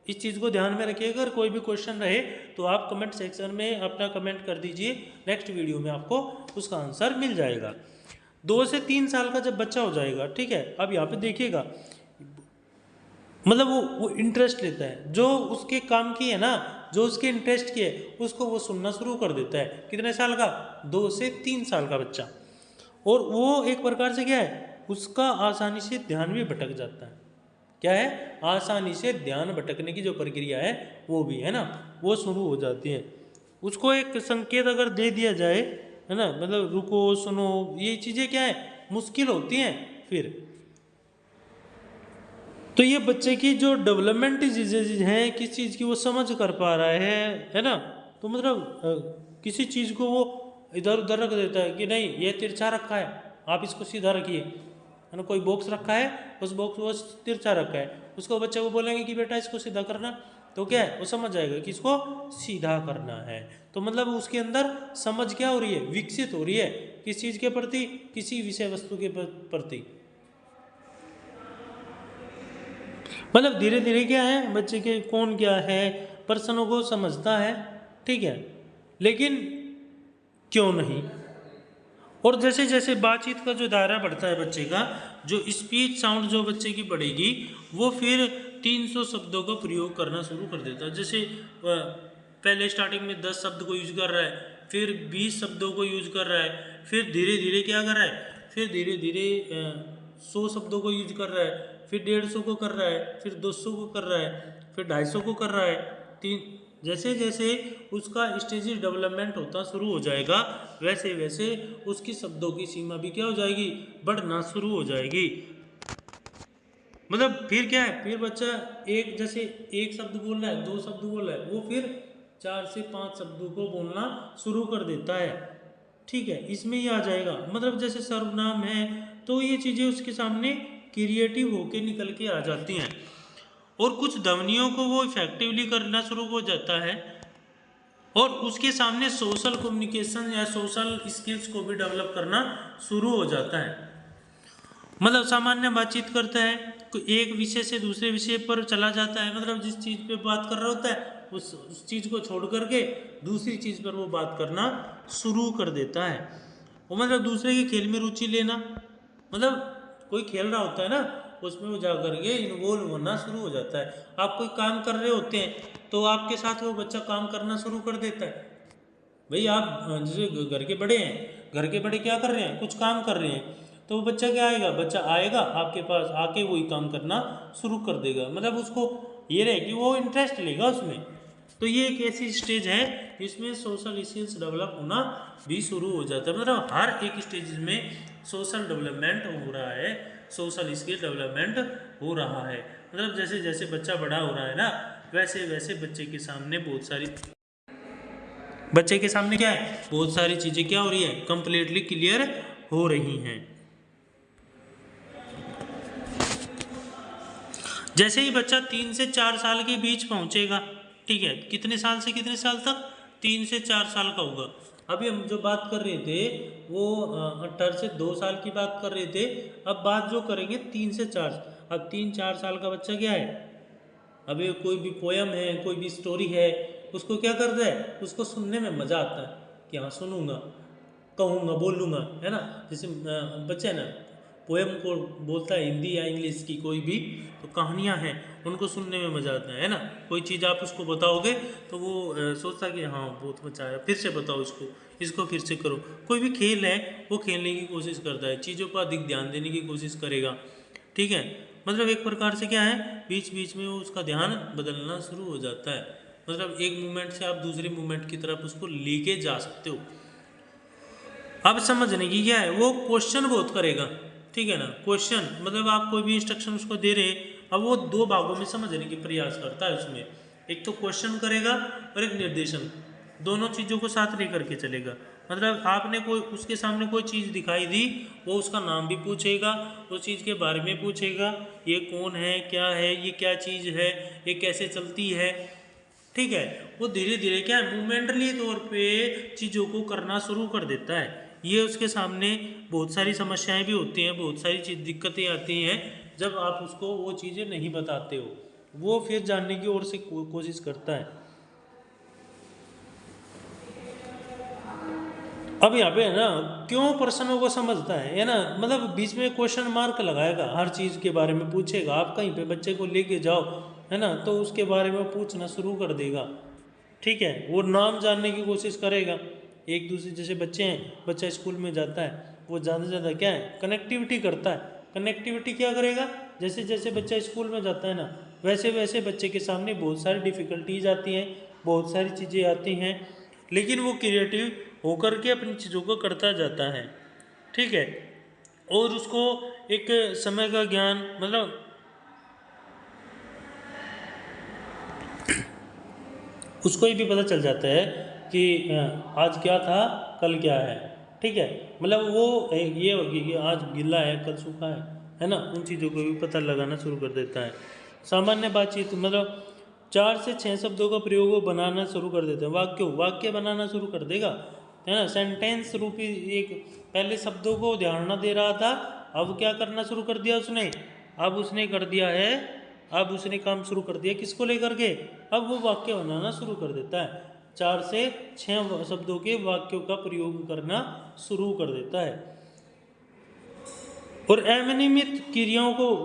इस चीज़ को ध्यान में रखिएगा। अगर कोई भी क्वेश्चन रहे तो आप कमेंट सेक्शन में अपना कमेंट कर दीजिए, नेक्स्ट वीडियो में आपको उसका आंसर मिल जाएगा। 2 से 3 साल का जब बच्चा हो जाएगा, ठीक है, अब यहाँ पे देखिएगा, मतलब वो इंटरेस्ट लेता है, जो उसके काम की है ना, जो उसके इंटरेस्ट की है उसको वो सुनना शुरू कर देता है। कितने साल का, 2 से 3 साल का बच्चा। और वो एक प्रकार से क्या है, उसका आसानी से ध्यान भी भटक जाता है। क्या है, आसानी से ध्यान भटकने की जो प्रक्रिया है वो भी, है ना, वो शुरू हो जाती है। उसको एक संकेत अगर दे दिया जाए, है ना, मतलब रुको सुनो, ये चीज़ें क्या है, मुश्किल होती हैं फिर। तो ये बच्चे की जो डेवलपमेंट चीज़ें हैं, किस चीज़ की वो समझ कर पा रहा है ना, तो मतलब किसी चीज़ को वो इधर उधर रख देता है कि नहीं ये तिरछा रखा है, आप इसको सीधा रखिए, है ना। कोई बॉक्स रखा है, उस बॉक्स वो तिरछा रखा है, उसको बच्चे को बोलेंगे कि बेटा इसको सीधा करना, तो क्या है, वो समझ जाएगा कि इसको सीधा करना है। तो मतलब उसके अंदर समझ क्या हो रही है, विकसित हो रही है, किस चीज़ के प्रति, किसी विषय वस्तु के प्रति। मतलब धीरे धीरे क्या है, बच्चे के कौन क्या है, पर्सनों को समझता है। ठीक है, लेकिन क्यों नहीं। और जैसे जैसे बातचीत का जो दायरा बढ़ता है बच्चे का, जो स्पीच साउंड जो बच्चे की बढ़ेगी, वो फिर 300 शब्दों का प्रयोग करना शुरू कर देता है। जैसे पहले स्टार्टिंग में 10 शब्द को यूज कर रहा है, फिर 20 शब्दों को यूज कर रहा है, फिर धीरे धीरे क्या कर रहा है, फिर धीरे धीरे 100 शब्दों को यूज कर रहा है, फिर 150 को कर रहा है, फिर 200 को कर रहा है, फिर 250 को कर रहा है, तीन। जैसे जैसे उसका स्टेज डेवलपमेंट होता शुरू हो जाएगा, वैसे वैसे उसकी शब्दों की सीमा भी क्या हो जाएगी, बढ़ना शुरू हो जाएगी। मतलब फिर क्या है, फिर बच्चा एक जैसे एक शब्द बोल रहा है, 2 शब्द बोल रहा है, वो फिर 4 से 5 शब्दों को बोलना शुरू कर देता है। ठीक है, इसमें ही आ जाएगा। मतलब जैसे सर्वनाम है, तो ये चीज़ें उसके सामने क्रिएटिव होके निकल के आ जाती हैं, और कुछ ध्वनियों को वो इफेक्टिवली करना शुरू हो जाता है, और उसके सामने सोशल कम्युनिकेशन या सोशल स्किल्स को भी डेवलप करना शुरू हो जाता है। मतलब सामान्य बातचीत करता है, कोई एक विषय से दूसरे विषय पर चला जाता है, मतलब जिस चीज़ पे बात कर रहा होता है उस चीज़ को छोड़ करके दूसरी चीज़ पर वो बात करना शुरू कर देता है। वो मतलब दूसरे के खेल में रुचि लेना, मतलब कोई खेल रहा होता है ना, उसमें वो जा करके इन्वॉल्व होना शुरू हो जाता है। आप कोई काम कर रहे होते हैं तो आपके साथ वो बच्चा काम करना शुरू कर देता है। भाई आप जैसे घर के बड़े हैं, घर के बड़े क्या कर रहे हैं, कुछ काम कर रहे हैं, तो वो बच्चा क्या आएगा, बच्चा आएगा आपके पास आके वही काम करना शुरू कर देगा। मतलब उसको ये रहे कि वो इंटरेस्ट लेगा उसमें। तो ये एक ऐसी स्टेज है जिसमें सोशल स्किल्स डेवलप होना भी शुरू हो जाता है। मतलब हर एक स्टेज में सोशल डेवलपमेंट हो रहा है, सोशल स्किल डेवलपमेंट हो रहा है। मतलब जैसे जैसे बच्चा बड़ा हो रहा है ना, वैसे वैसे बच्चे के सामने क्या है, बहुत सारी चीज़ें क्या हो रही है, कंप्लीटली क्लियर हो रही हैं। जैसे ही बच्चा 3 से 4 साल के बीच पहुंचेगा, ठीक है, कितने साल से कितने साल तक, 3 से 4 साल का होगा। अभी हम जो बात कर रहे थे वो 18 से 2 साल की बात कर रहे थे। अब बात जो करेंगे 3 से 4, अब 3-4 साल का बच्चा क्या है, अभी कोई भी पोयम है, कोई भी स्टोरी है, उसको क्या करता है, उसको सुनने में मज़ा आता है कि हाँ सुनूंगा, कहूँगा, बोलूँगा, है ना। जैसे बच्चा है ना, पोयम को बोलता है हिंदी या इंग्लिश की कोई भी, तो कहानियाँ हैं उनको सुनने में मज़ा आता है ना। कोई चीज़ आप उसको बताओगे तो वो सोचता है कि हाँ बहुत मजा आया, फिर से बताओ इसको फिर से करो। कोई भी खेल है वो खेलने की कोशिश करता है, चीज़ों पर अधिक ध्यान देने की कोशिश करेगा, ठीक है। मतलब एक प्रकार से क्या है, बीच बीच में वो उसका ध्यान बदलना शुरू हो जाता है। मतलब एक मूवमेंट से आप दूसरे मूवमेंट की तरफ उसको लेके जा सकते हो। अब समझने की क्या है, वो क्वेश्चन बहुत करेगा, ठीक है ना। क्वेश्चन मतलब आप कोई भी इंस्ट्रक्शन उसको दे रहे हैं, अब वो 2 भागों में समझने की प्रयास करता है उसमें। एक तो क्वेश्चन करेगा और एक निर्देशन, दोनों चीज़ों को साथ लेकर के चलेगा। मतलब आपने कोई उसके सामने कोई चीज़ दिखाई दी, वो उसका नाम भी पूछेगा, उस चीज़ के बारे में पूछेगा, ये कौन है, क्या है, ये क्या चीज़ है, ये कैसे चलती है, ठीक है। वो धीरे धीरे क्या है, मूवमेंटली तौर पे चीज़ों को करना शुरू कर देता है। ये उसके सामने बहुत सारी समस्याएं भी होती हैं, बहुत सारी चीज दिक्कतें आती हैं जब आप उसको वो चीज़ें नहीं बताते हो। वो फिर जानने की ओर से कोशिश करता है। अब यहाँ पे है ना, क्यों प्रश्नों को समझता है ना, मतलब बीच में क्वेश्चन मार्क लगाएगा, हर चीज़ के बारे में पूछेगा। आप कहीं पे बच्चे को लेके जाओ, है ना, तो उसके बारे में पूछना शुरू कर देगा, ठीक है। वो नाम जानने की कोशिश करेगा एक दूसरे, जैसे बच्चे हैं, बच्चा स्कूल में जाता है, वो ज़्यादा से ज़्यादा क्या है, कनेक्टिविटी करता है। कनेक्टिविटी क्या करेगा, जैसे जैसे बच्चा स्कूल में जाता है ना, वैसे वैसे बच्चे के सामने बहुत सारी डिफ़िकल्टीज आती हैं, बहुत सारी चीज़ें आती हैं, लेकिन वो क्रिएटिव होकर के अपनी चीज़ों को करता जाता है, ठीक है। और उसको एक समय का ज्ञान, मतलब उसको ये भी पता चल जाता है कि आज क्या था, कल क्या है, ठीक है। मतलब वो ये होगी कि आज गीला है कल सूखा है ना, उन चीज़ों को भी पता लगाना शुरू कर देता है। सामान्य बातचीत, मतलब 4 से 6 शब्दों का प्रयोग वो बनाना शुरू कर देते हैं। वाक्य बनाना शुरू कर देगा, है ना। सेंटेंस रूपी एक, पहले शब्दों को ध्यान न दे रहा था, अब क्या करना शुरू कर दिया उसने, अब उसने कर दिया है, अब उसने काम शुरू कर दिया किसको लेकर के, अब वो वाक्य बनाना शुरू कर देता है। 4 से 6 शब्दों के वाक्यों का प्रयोग करना शुरू कर देता है। और अनियमित क्रियाओं को,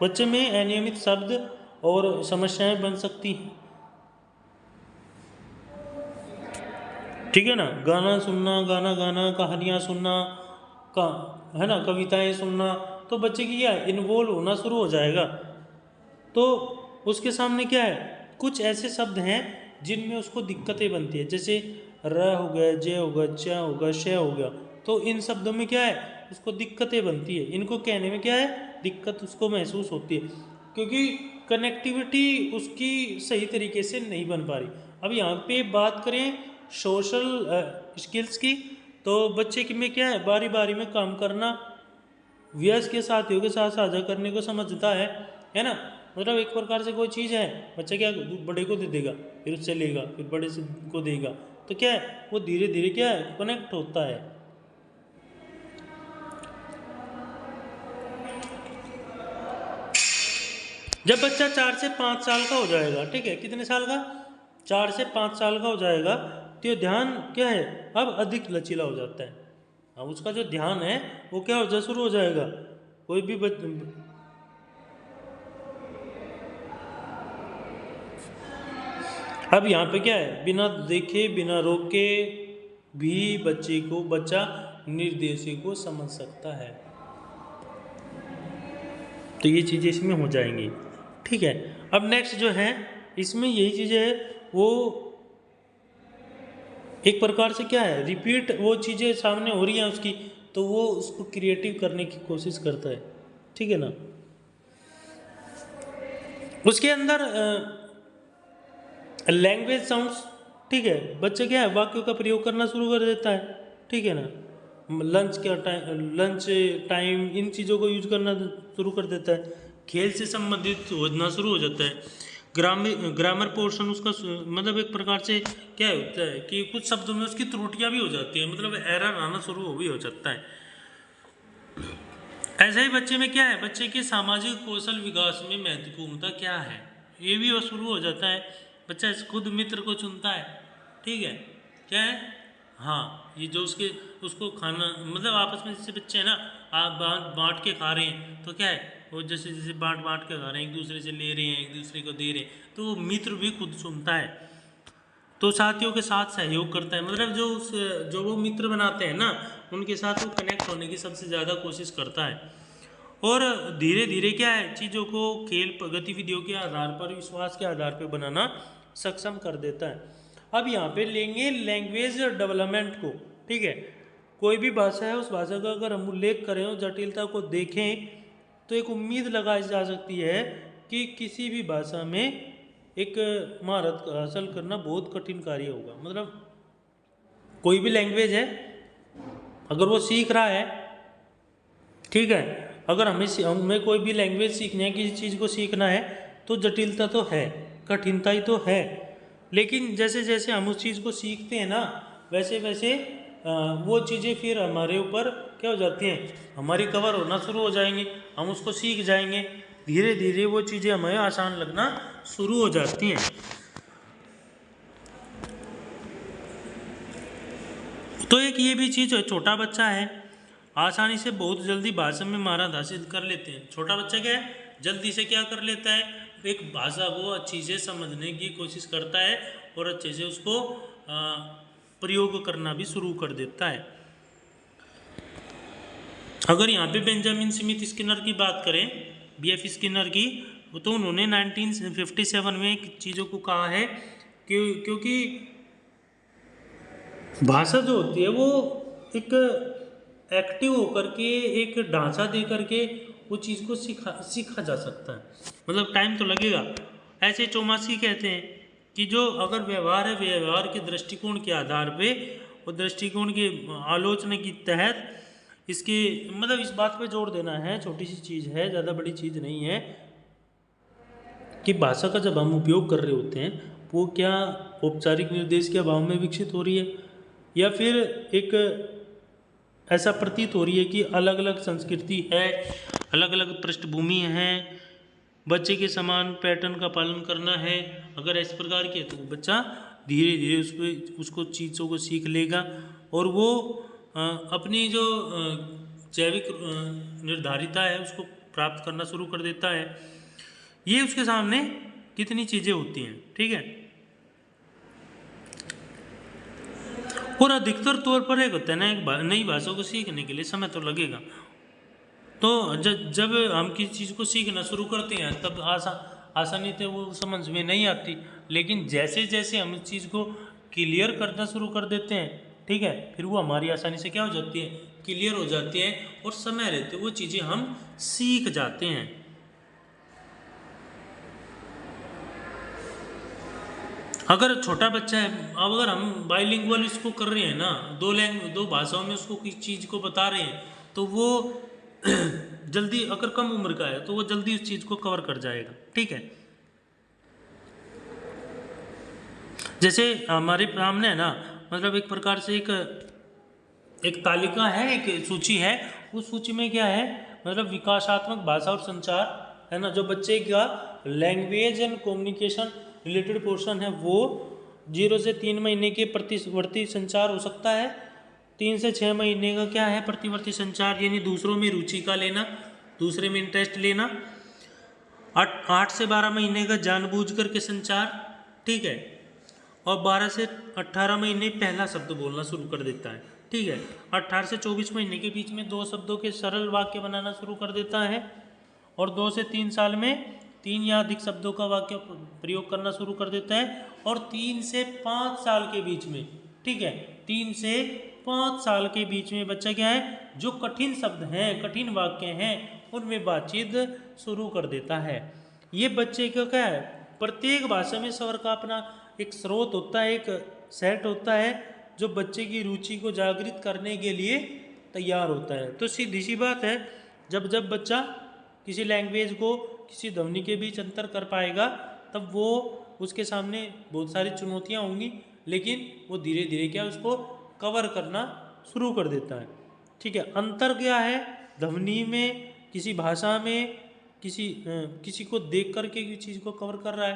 बच्चे में अनियमित शब्द और समस्याएं बन सकती हैं, ठीक है ना। गाना सुनना, गाना गाना, कहानियाँ सुनना का, है ना, कविताएं सुनना, तो बच्चे की क्या इन्वॉल्व होना शुरू हो जाएगा। तो उसके सामने क्या है, कुछ ऐसे शब्द हैं जिनमें उसको दिक्कतें बनती है, जैसे र हो गया, ज हो गया, च हो गया, श हो गया। तो इन शब्दों में क्या है, उसको दिक्कतें बनती है, इनको कहने में क्या है, दिक्कत उसको महसूस होती है, क्योंकि कनेक्टिविटी उसकी सही तरीके से नहीं बन पा रही। अब यहाँ पे बात करें सोशल स्किल्स की, तो बच्चे में क्या है, बारी बारी में काम करना, व्यस के साथियों के साथ साझा करने को समझता है ना। मतलब एक प्रकार से कोई चीज़ है, बच्चा क्या बड़े को दे देगा, फिर उससे लेगा, फिर बड़े से को देगा, तो क्या है, वो धीरे धीरे क्या है, कनेक्ट होता है। जब बच्चा 4 से 5 साल का हो जाएगा, ठीक है, कितने साल का, 4 से 5 साल का हो जाएगा, तो ये ध्यान क्या है, अब अधिक लचीला हो जाता है। अब उसका जो ध्यान है वो क्या हो जाए, शुरू हो जाएगा। कोई भी अब यहाँ पे क्या है, बिना देखे बिना रोके भी बच्चा निर्देशी को समझ सकता है। तो ये चीज़ें इसमें हो जाएंगी, ठीक है। अब नेक्स्ट जो है इसमें यही चीज़ें है, वो एक प्रकार से क्या है, रिपीट वो चीज़ें सामने हो रही हैं उसकी, तो वो उसको क्रिएटिव करने की कोशिश करता है, ठीक है ना। उसके अंदर लैंग्वेज साउंड्स, ठीक है, बच्चा क्या है, वाक्यों का प्रयोग करना शुरू कर देता है, ठीक है ना। लंच टाइम इन चीज़ों को यूज करना शुरू कर देता है, खेल से संबंधित होना शुरू हो जाता है। ग्रामर पोर्शन उसका मतलब एक प्रकार से क्या होता है कि कुछ शब्दों में उसकी त्रुटियां भी हो जाती है, मतलब एरर आना शुरू हो भी हो जाता है। ऐसे ही बच्चे में क्या है, बच्चे के सामाजिक कौशल विकास में महत्वपूर्णता क्या है, ये भी वो शुरू हो जाता है। बच्चा खुद मित्र को चुनता है, ठीक है, क्या है, हाँ, ये जो उसको खाना, मतलब आपस में जैसे बच्चे हैं ना, आप बांट के खा रहे हैं, तो क्या है, वो जैसे जैसे बांट बांट के खा रहे हैं, एक दूसरे से ले रहे हैं, एक दूसरे को दे रहे हैं, तो वो मित्र भी खुद चुनता है, तो साथियों के साथ सहयोग करता है, मतलब जो वो मित्र बनाते हैं ना, उनके साथ वो कनेक्ट होने की सबसे ज़्यादा कोशिश करता है। और धीरे धीरे क्या है, चीज़ों को खेल गतिविधियों के आधार पर, विश्वास के आधार पर बनाना सक्षम कर देता है। अब यहाँ पे लेंगे लैंग्वेज डेवलपमेंट को, ठीक है। कोई भी भाषा है, उस भाषा का अगर हम उल्लेख करें और जटिलता को देखें, तो एक उम्मीद लगाई जा सकती है कि किसी भी भाषा में एक महारत हासिल करना बहुत कठिन कार्य होगा। मतलब कोई भी लैंग्वेज है, अगर वो सीख रहा है, ठीक है, अगर हमें कोई भी लैंग्वेज सीखनी है, किसी चीज़ को सीखना है, तो जटिलता तो है, कठिनताई तो है, लेकिन जैसे जैसे हम उस चीज़ को सीखते हैं ना, वैसे वैसे वो चीज़ें फिर हमारे ऊपर क्या हो जाती हैं, हमारी कवर होना शुरू हो जाएंगी, हम उसको सीख जाएंगे, धीरे धीरे वो चीज़ें हमें आसान लगना शुरू हो जाती हैं। तो एक ये भी चीज़ है, छोटा बच्चा है, आसानी से बहुत जल्दी भाषा में महारत हासिल कर लेते हैं। छोटा बच्चा क्या है, जल्दी से क्या कर लेता है, एक भाषा को अच्छी से समझने की कोशिश करता है और अच्छे से उसको प्रयोग करना भी शुरू कर देता है। अगर यहाँ पे बेंजामिन स्मिथ स्किनर की बात करें, बीएफ स्किनर की, तो उन्होंने 1957 में एक चीज़ों को कहा है कि क्योंकि भाषा जो होती है वो एक एक्टिव होकर के, एक ढांचा दे करके वो चीज़ को सीखा जा सकता है, मतलब टाइम तो लगेगा। ऐसे चौमासी कहते हैं कि जो अगर व्यवहार है, व्यवहार के दृष्टिकोण के आधार पे और दृष्टिकोण के आलोचना के तहत इसके, मतलब इस बात पे जोर देना है, छोटी सी चीज़ है, ज़्यादा बड़ी चीज़ नहीं है, कि भाषा का जब हम उपयोग कर रहे होते हैं वो क्या औपचारिक निर्देश के अभाव में विकसित हो रही है, या फिर एक ऐसा प्रतीत हो रही है कि अलग अलग संस्कृति है, अलग अलग पृष्ठभूमि है, बच्चे के समान पैटर्न का पालन करना है। अगर इस प्रकार की है तो बच्चा धीरे धीरे उसको चीज़ों को सीख लेगा और वो अपनी जो जैविक निर्धारिता है उसको प्राप्त करना शुरू कर देता है। ये उसके सामने कितनी चीज़ें होती हैं, ठीक है। और अधिकतर तौर पर एक होता है ना, एक नई भाषा को सीखने के लिए समय तो लगेगा, तो जब हम किसी चीज़ को सीखना शुरू करते हैं तब आसानी से वो समझ में नहीं आती, लेकिन जैसे जैसे हम उस चीज़ को क्लियर करना शुरू कर देते हैं, ठीक है, फिर वो हमारी आसानी से क्या हो जाती है, क्लियर हो जाती है और समय रहते वो चीज़ें हम सीख जाते हैं। अगर छोटा बच्चा है, अब अगर हम बाइलिंगुअल इसको कर रहे हैं ना, दो भाषाओं में उसको किसी चीज़ को बता रहे हैं, तो वो जल्दी, अगर कम उम्र का है तो वो जल्दी उस चीज़ को कवर कर जाएगा, ठीक है। जैसे हमारे सामने है ना, मतलब एक प्रकार से एक तालिका है, एक सूची है, उस सूची में क्या है, मतलब विकासात्मक भाषा और संचार है ना, जो बच्चे का language and communication related portion है वो 0 से 3 महीने के प्रतिवर्ती संचार हो सकता है। 3 से 6 महीने का क्या है प्रतिवर्ती संचार, यानी दूसरों में रुचि का लेना, दूसरे में इंटरेस्ट लेना। 8 से 12 महीने का जानबूझ करके संचार, ठीक है। और 12 से 18 महीने पहला शब्द बोलना शुरू कर देता है, ठीक है। 18 से 24 महीने के बीच में 2 शब्दों के सरल वाक्य बनाना शुरू कर देता है। और 2 से 3 साल में 3 या अधिक शब्दों का वाक्य प्रयोग करना शुरू कर देता है। और 3 से 5 साल के बीच में, ठीक है, 3 से 5 साल के बीच में बच्चा क्या है, जो कठिन शब्द हैं, कठिन वाक्य हैं, उनमें बातचीत शुरू कर देता है। ये बच्चे का क्या है, प्रत्येक भाषा में स्वर का अपना एक स्रोत होता है, एक सेट होता है जो बच्चे की रुचि को जागृत करने के लिए तैयार होता है। तो सीधी सी बात है, जब जब बच्चा किसी लैंग्वेज को किसी ध्वनि के बीच अंतर कर पाएगा तब वो उसके सामने बहुत सारी चुनौतियाँ होंगी, लेकिन वो धीरे धीरे क्या उसको कवर करना शुरू कर देता है, ठीक है। अंतर क्या है ध्वनि में, किसी भाषा में किसी को देख करके किसी चीज़ को कवर कर रहा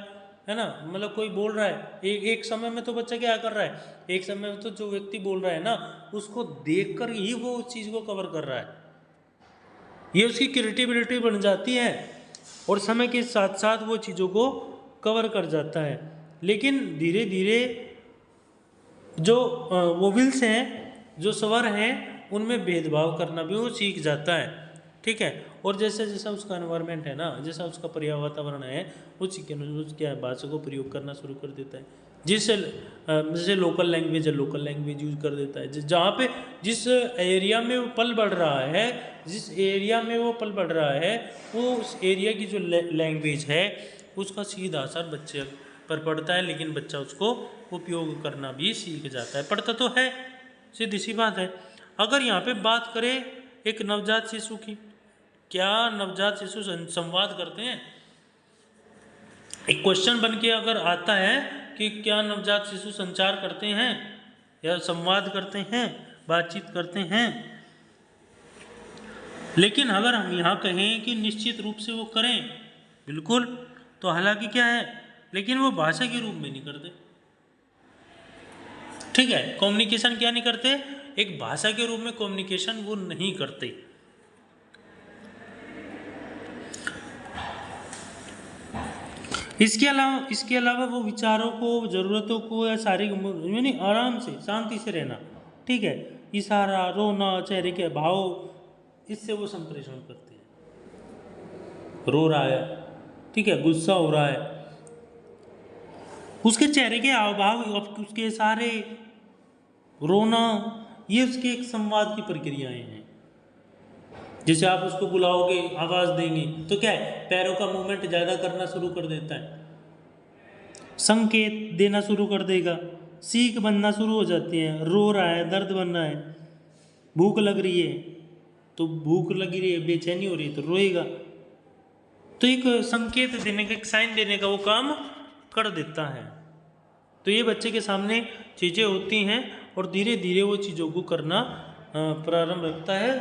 है ना। मतलब कोई बोल रहा है एक समय में, तो बच्चा क्या कर रहा है, एक समय में तो जो व्यक्ति बोल रहा है ना उसको देख कर ही वो उस चीज़ को कवर कर रहा है। ये उसकी क्रिएटिविटी बन जाती है और समय के साथ साथ वो चीज़ों को कवर कर जाता है। लेकिन धीरे धीरे जो वोवेल्स हैं, जो स्वर हैं, उनमें भेदभाव करना भी वो सीख जाता है, ठीक है। और जैसे जैसा उसका एनवायरनमेंट है ना, जैसा उसका वातावरण है, उसी के अनुसार क्या भाषा को प्रयोग करना शुरू कर देता है। जैसे लोकल लैंग्वेज है, लोकल लैंग्वेज यूज कर देता है। जहाँ पे जिस एरिया में वो पल बढ़ रहा है, जिस एरिया में वो पल बढ़ रहा है, वो उस एरिया की जो लैंग्वेज है उसका सीधा असर बच्चे पर पड़ता है। लेकिन बच्चा उसको उपयोग करना भी सीख जाता है, पढ़ता तो है, सीधी सी बात है। अगर यहाँ पे बात करें एक नवजात शिशु की, क्या नवजात शिशु संवाद करते हैं? एक क्वेश्चन बन के अगर आता है कि क्या नवजात शिशु संचार करते हैं या संवाद करते हैं, बातचीत करते हैं। लेकिन अगर हम यहाँ कहें कि निश्चित रूप से वो करें, बिल्कुल, तो हालांकि क्या है, लेकिन वो भाषा के रूप में नहीं करते, ठीक है। कम्युनिकेशन क्या नहीं करते, एक भाषा के रूप में कम्युनिकेशन वो नहीं करते। इसके अलावा वो विचारों को, ज़रूरतों को या शारीरिक यानी आराम से शांति से रहना, ठीक है, इशारा, रोना, चेहरे के भाव, इससे वो संप्रेषण करते हैं। रो रहा है, ठीक है, गुस्सा हो रहा है, उसके चेहरे के हाव भाव, उसके इशारे, रोना, ये उसके एक संवाद की प्रक्रियाएं हैं। जैसे आप उसको बुलाओगे, आवाज़ देंगे, तो क्या है, पैरों का मूवमेंट ज़्यादा करना शुरू कर देता है, संकेत देना शुरू कर देगा, सीख बनना शुरू हो जाती है। रो रहा है, दर्द बन रहा है, भूख लग रही है तो भूख लगी रही है, बेचैनी हो रही है तो रोएगा। तो एक संकेत देने का, एक साइन देने का वो काम कर देता है। तो ये बच्चे के सामने चीज़ें होती हैं और धीरे धीरे वो चीज़ों को करना प्रारंभ रखता है।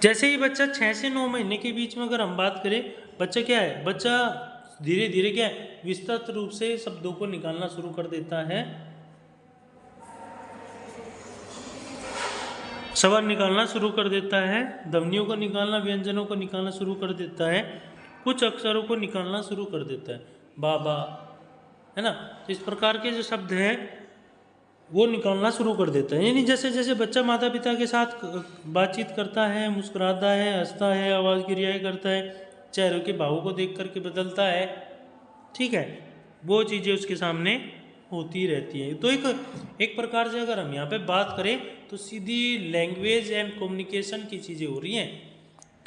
जैसे ही बच्चा 6 से 9 महीने के बीच में अगर हम बात करें, बच्चा क्या है, बच्चा धीरे धीरे क्या है, विस्तृत रूप से शब्दों को निकालना शुरू कर देता है, स्वर निकालना शुरू कर देता है, ध्वनियों को निकालना, व्यंजनों को निकालना शुरू कर देता है, कुछ अक्षरों को निकालना शुरू कर देता है, बाबा, है ना। तो इस प्रकार के जो शब्द हैं वो निकालना शुरू कर देता है। यानी जैसे जैसे बच्चा माता पिता के साथ बातचीत करता है, मुस्कुराता है, हंसता है, आवाज़ की रियाई करता है, चेहरों के भावों को देख करके बदलता है, ठीक है, वो चीज़ें उसके सामने होती रहती हैं। तो एक प्रकार से अगर हम यहाँ पे बात करें तो सीधी लैंग्वेज एंड कम्युनिकेशन की चीज़ें हो रही हैं,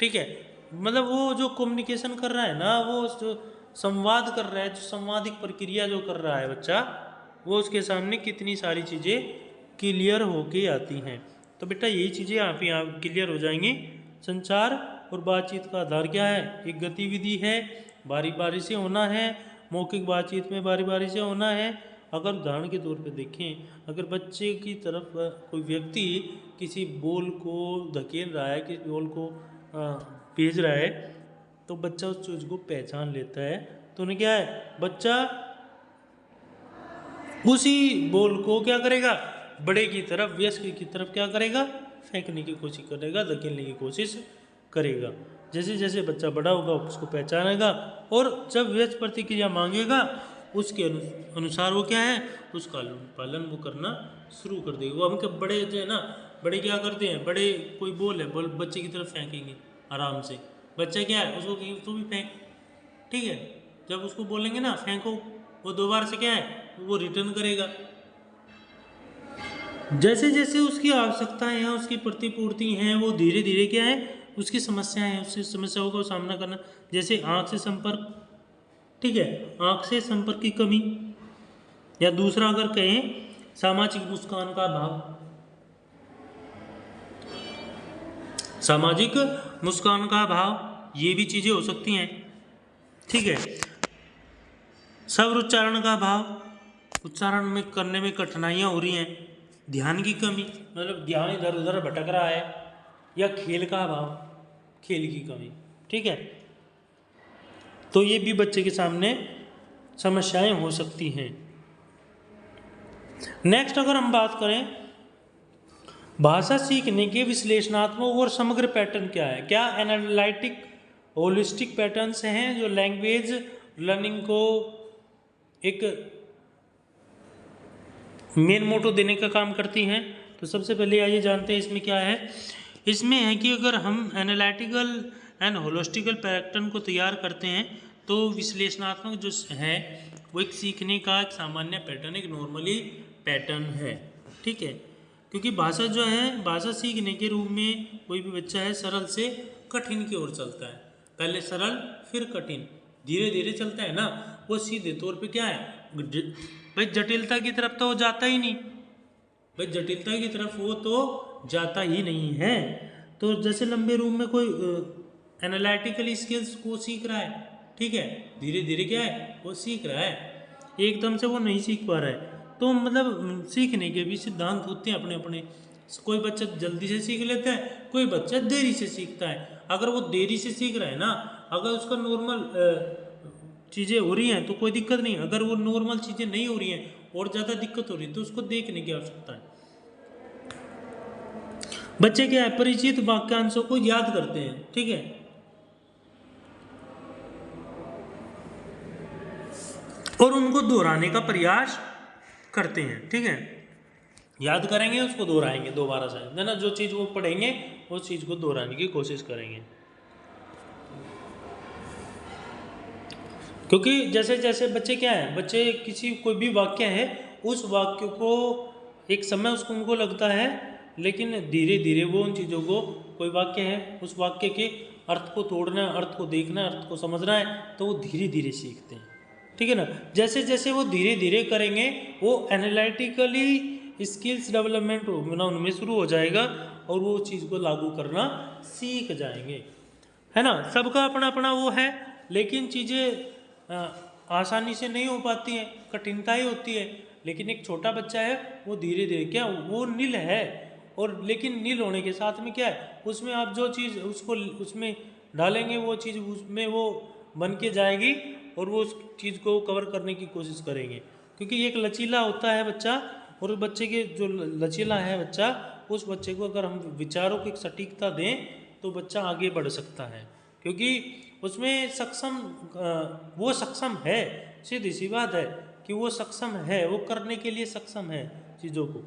ठीक है। मतलब वो जो कम्युनिकेशन कर रहा है ना, वो जो संवाद कर रहा है, जो संवादिक प्रक्रिया जो कर रहा है बच्चा, वो उसके सामने कितनी सारी चीज़ें क्लियर होके आती हैं। तो बेटा यही चीज़ें आप यहाँ क्लियर हो जाएंगी। संचार और बातचीत का आधार क्या है, एक गतिविधि है, बारी बारी से होना है, मौखिक बातचीत में बारी बारी से होना है। अगर उदाहरण के तौर पे देखें, अगर बच्चे की तरफ कोई व्यक्ति किसी बॉल को धकेल रहा है, किसी बॉल को भेज रहा है, तो बच्चा उस चीज़ को पहचान लेता है। तो उन्हें क्या है, बच्चा उसी बॉल को क्या करेगा, बड़े की तरफ, वयस्क की तरफ क्या करेगा, फेंकने की कोशिश करेगा, धकेलने की कोशिश करेगा। जैसे जैसे बच्चा बड़ा होगा उसको पहचानेगा, और जब वयस्क प्रतिक्रिया मांगेगा उसके अनुसार वो क्या है, उसका पालन वो करना शुरू कर देगा। वो हम क्या बड़े जो है ना, बड़े क्या करते हैं, बड़े कोई बॉल है, बॉल बच्चे की तरफ फेंकेंगे आराम से, बच्चा क्या है उसको कहेंगे तू भी फेंक, ठीक है। जब उसको बोलेंगे ना फेंको, वो दोबारा से क्या है, वो रिटर्न करेगा। जैसे जैसे उसकी आवश्यकताएं हैं, उसकी प्रतिपूर्ति हैं, वो धीरे धीरे क्या है, उसकी समस्याएं हैं, उसकी समस्याओं का सामना करना। जैसे आंख से संपर्क, ठीक है, आंख से संपर्क की कमी, या दूसरा अगर कहें सामाजिक मुस्कान का अभाव, सामाजिक मुस्कान का अभाव, ये भी चीजें हो सकती हैं, ठीक है। स्वर उच्चारण का अभाव, उच्चारण में करने में कठिनाइयाँ हो रही हैं। ध्यान की कमी, मतलब ध्यान इधर उधर भटक रहा है, या खेल का अभाव, खेल की कमी, ठीक है। तो ये भी बच्चे के सामने समस्याएं हो सकती हैं। नेक्स्ट अगर हम बात करें भाषा सीखने के विश्लेषणात्मक और समग्र पैटर्न क्या है, क्या एनालिटिक होलिस्टिक पैटर्न्स हैं जो लैंग्वेज लर्निंग को एक मेन मोटो देने का काम करती हैं। तो सबसे पहले आइए जानते हैं इसमें क्या है। इसमें है कि अगर हम एनालिटिकल एंड होलिस्टिकल पैटर्न को तैयार करते हैं तो विश्लेषणात्मक जो है वो एक सीखने का एक सामान्य पैटर्न, एक नॉर्मली पैटर्न है, ठीक है। क्योंकि भाषा जो है, भाषा सीखने के रूप में कोई भी बच्चा है सरल से कठिन की ओर चलता है, पहले सरल फिर कठिन, धीरे धीरे चलता है ना। वो सीधे तौर पे क्या है, भाई जटिलता की तरफ तो वो जाता ही नहीं, भाई जटिलता की तरफ वो तो जाता ही नहीं है। तो जैसे लंबे रूप में कोई एनालिटिकल स्किल्स को सीख रहा है, ठीक है, धीरे धीरे क्या है वो सीख रहा है, एकदम से वो नहीं सीख पा रहा है। तो मतलब सीखने के भी सिद्धांत होते हैं अपने अपने, कोई बच्चा जल्दी से सीख लेता है, कोई बच्चा देरी से सीखता है। अगर वो देरी से सीख रहा है ना, अगर उसका नॉर्मल चीज़ें हो रही हैं तो कोई दिक्कत नहीं, अगर वो नॉर्मल चीज़ें नहीं हो रही हैं और ज़्यादा दिक्कत हो रही है तो उसको देखने की आवश्यकता है। बच्चे क्या है, परिचित वाक्यांशों को याद करते हैं, ठीक है, और उनको दोहराने का प्रयास करते हैं, ठीक है। याद करेंगे उसको दोहराएंगे दोबारा से, है ना, जो चीज़ वो पढ़ेंगे उस चीज़ को दोहराने की कोशिश करेंगे। क्योंकि जैसे जैसे बच्चे क्या है, बच्चे किसी कोई भी वाक्य है उस वाक्य को एक समय उसको उनको लगता है, लेकिन धीरे धीरे वो उन चीज़ों को, कोई वाक्य है उस वाक्य के अर्थ को तोड़ना, अर्थ को देखना, अर्थ को समझना है, तो वो धीरे धीरे सीखते हैं, ठीक है ना। जैसे जैसे वो धीरे धीरे करेंगे वो एनालिटिकली स्किल्स डेवलपमेंट होना उनमें शुरू हो जाएगा और वो चीज़ को लागू करना सीख जाएंगे, है ना। सबका अपना अपना वो है, लेकिन चीज़ें आसानी से नहीं हो पाती हैं, कठिनताई होती है। लेकिन एक छोटा बच्चा है वो धीरे धीरे क्या, वो नील है, और लेकिन नील होने के साथ में क्या है, उसमें आप जो चीज़ उसको उसमें डालेंगे वो चीज़ उसमें वो बन के जाएगी और वो उस चीज़ को कवर करने की कोशिश करेंगे। क्योंकि एक लचीला होता है बच्चा, और बच्चे के जो लचीला है बच्चा, उस बच्चे को अगर हम विचारों की एक सटीकता दें तो बच्चा आगे बढ़ सकता है, क्योंकि उसमें सक्षम वो सक्षम है, सीधी सी बात है कि वो सक्षम है, वो करने के लिए सक्षम है चीज़ों को,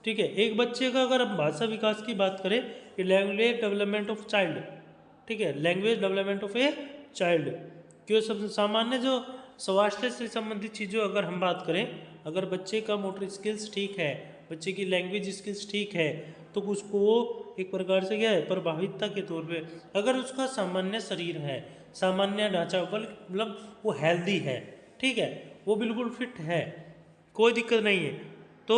ठीक है। एक बच्चे का अगर हम भाषा विकास की बात करें कि लैंग्वेज डेवलपमेंट ऑफ चाइल्ड, ठीक है, language development of a child, क्यों सब सामान्य जो स्वास्थ्य से संबंधित चीज़ों अगर हम बात करें, अगर बच्चे का मोटर स्किल्स ठीक है, बच्चे की लैंग्वेज स्किल्स ठीक है, तो उसको वो एक प्रकार से क्या है, प्रभावितता के तौर पे, अगर उसका सामान्य शरीर है, सामान्य ढांचा, मतलब वो हेल्दी है, ठीक है, वो बिल्कुल फिट है, कोई दिक्कत नहीं है, तो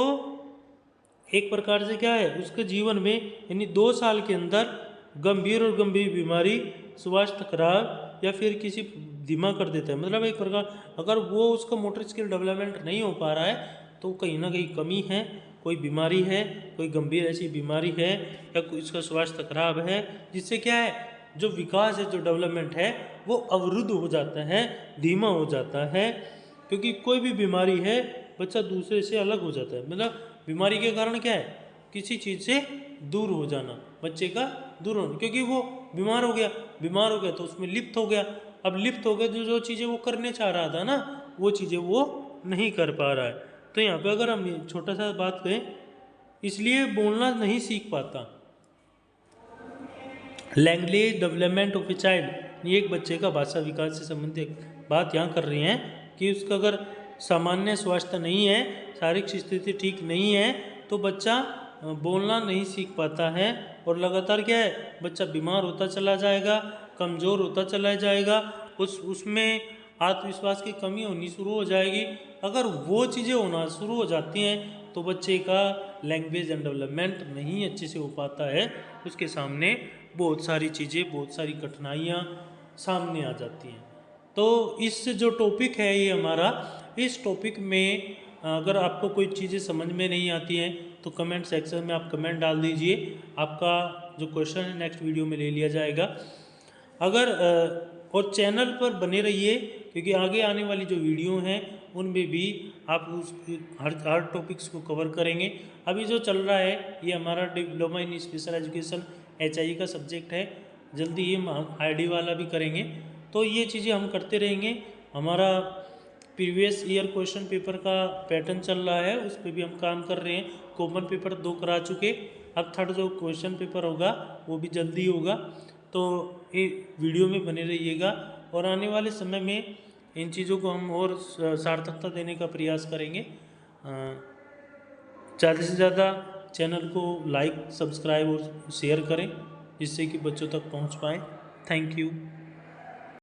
एक प्रकार से क्या है उसके जीवन में, यानी 2 साल के अंदर गंभीर और गंभीर बीमारी, स्वास्थ्य खराब या फिर किसी धीमा कर देता है। मतलब एक प्रकार अगर वो उसका मोटर स्किल डेवलपमेंट नहीं हो पा रहा है तो कहीं ना कहीं कमी है, कोई बीमारी है, कोई गंभीर ऐसी बीमारी है, या कोई इसका स्वास्थ्य खराब है, जिससे क्या है जो विकास है, जो डेवलपमेंट है, वो अवरुद्ध हो जाता है, धीमा हो जाता है। क्योंकि कोई भी बीमारी है, बच्चा दूसरे से अलग हो जाता है। मतलब बीमारी के कारण क्या है, किसी चीज़ से दूर हो जाना, बच्चे का दूर होना, क्योंकि वो बीमार हो गया तो उसमें लिप्त हो गया। अब लिप्त हो गया तो जो चीज़ें वो करने चाह रहा था ना, वो चीज़ें वो नहीं कर पा रहा है। तो यहाँ पे अगर हम छोटा सा बात कहें, इसलिए बोलना नहीं सीख पाता। Language development of a child, ये एक बच्चे का भाषा विकास से संबंधित बात यहाँ कर रही हैं कि उसका अगर सामान्य स्वास्थ्य नहीं है, शारीरिक स्थिति ठीक नहीं है, तो बच्चा बोलना नहीं सीख पाता है और लगातार क्या है, बच्चा बीमार होता चला जाएगा, कमज़ोर होता चला जाएगा, उसमें आत्मविश्वास की कमी होनी शुरू हो जाएगी। अगर वो चीज़ें होना शुरू हो जाती हैं तो बच्चे का लैंग्वेज एंड डेवलपमेंट नहीं अच्छे से हो पाता है, उसके सामने बहुत सारी चीज़ें, बहुत सारी कठिनाइयाँ सामने आ जाती हैं। तो इस जो टॉपिक है ये हमारा, इस टॉपिक में अगर आपको कोई चीज़ें समझ में नहीं आती हैं तो कमेंट सेक्शन में आप कमेंट डाल दीजिए, आपका जो क्वेश्चन है नेक्स्ट वीडियो में ले लिया जाएगा। अगर और चैनल पर बने रहिए, क्योंकि आगे आने वाली जो वीडियो हैं उनमें भी आप उस हर टॉपिक्स को कवर करेंगे। अभी जो चल रहा है ये हमारा diploma in special education HI का सब्जेक्ट है, जल्दी ही हम ID वाला भी करेंगे। तो ये चीज़ें हम करते रहेंगे। हमारा प्रीवियस ईयर क्वेश्चन पेपर का पैटर्न चल रहा है, उस पर भी हम काम कर रहे हैं। कॉमन पेपर 2 करा चुके, अब थर्ड जो क्वेश्चन पेपर होगा वो भी जल्दी होगा। तो ये वीडियो में बने रहिएगा और आने वाले समय में इन चीज़ों को हम और सार्थकता देने का प्रयास करेंगे। ज़्यादा से ज़्यादा चैनल को लाइक, सब्सक्राइब और शेयर करें, जिससे कि बच्चों तक पहुंच पाए। Thank you.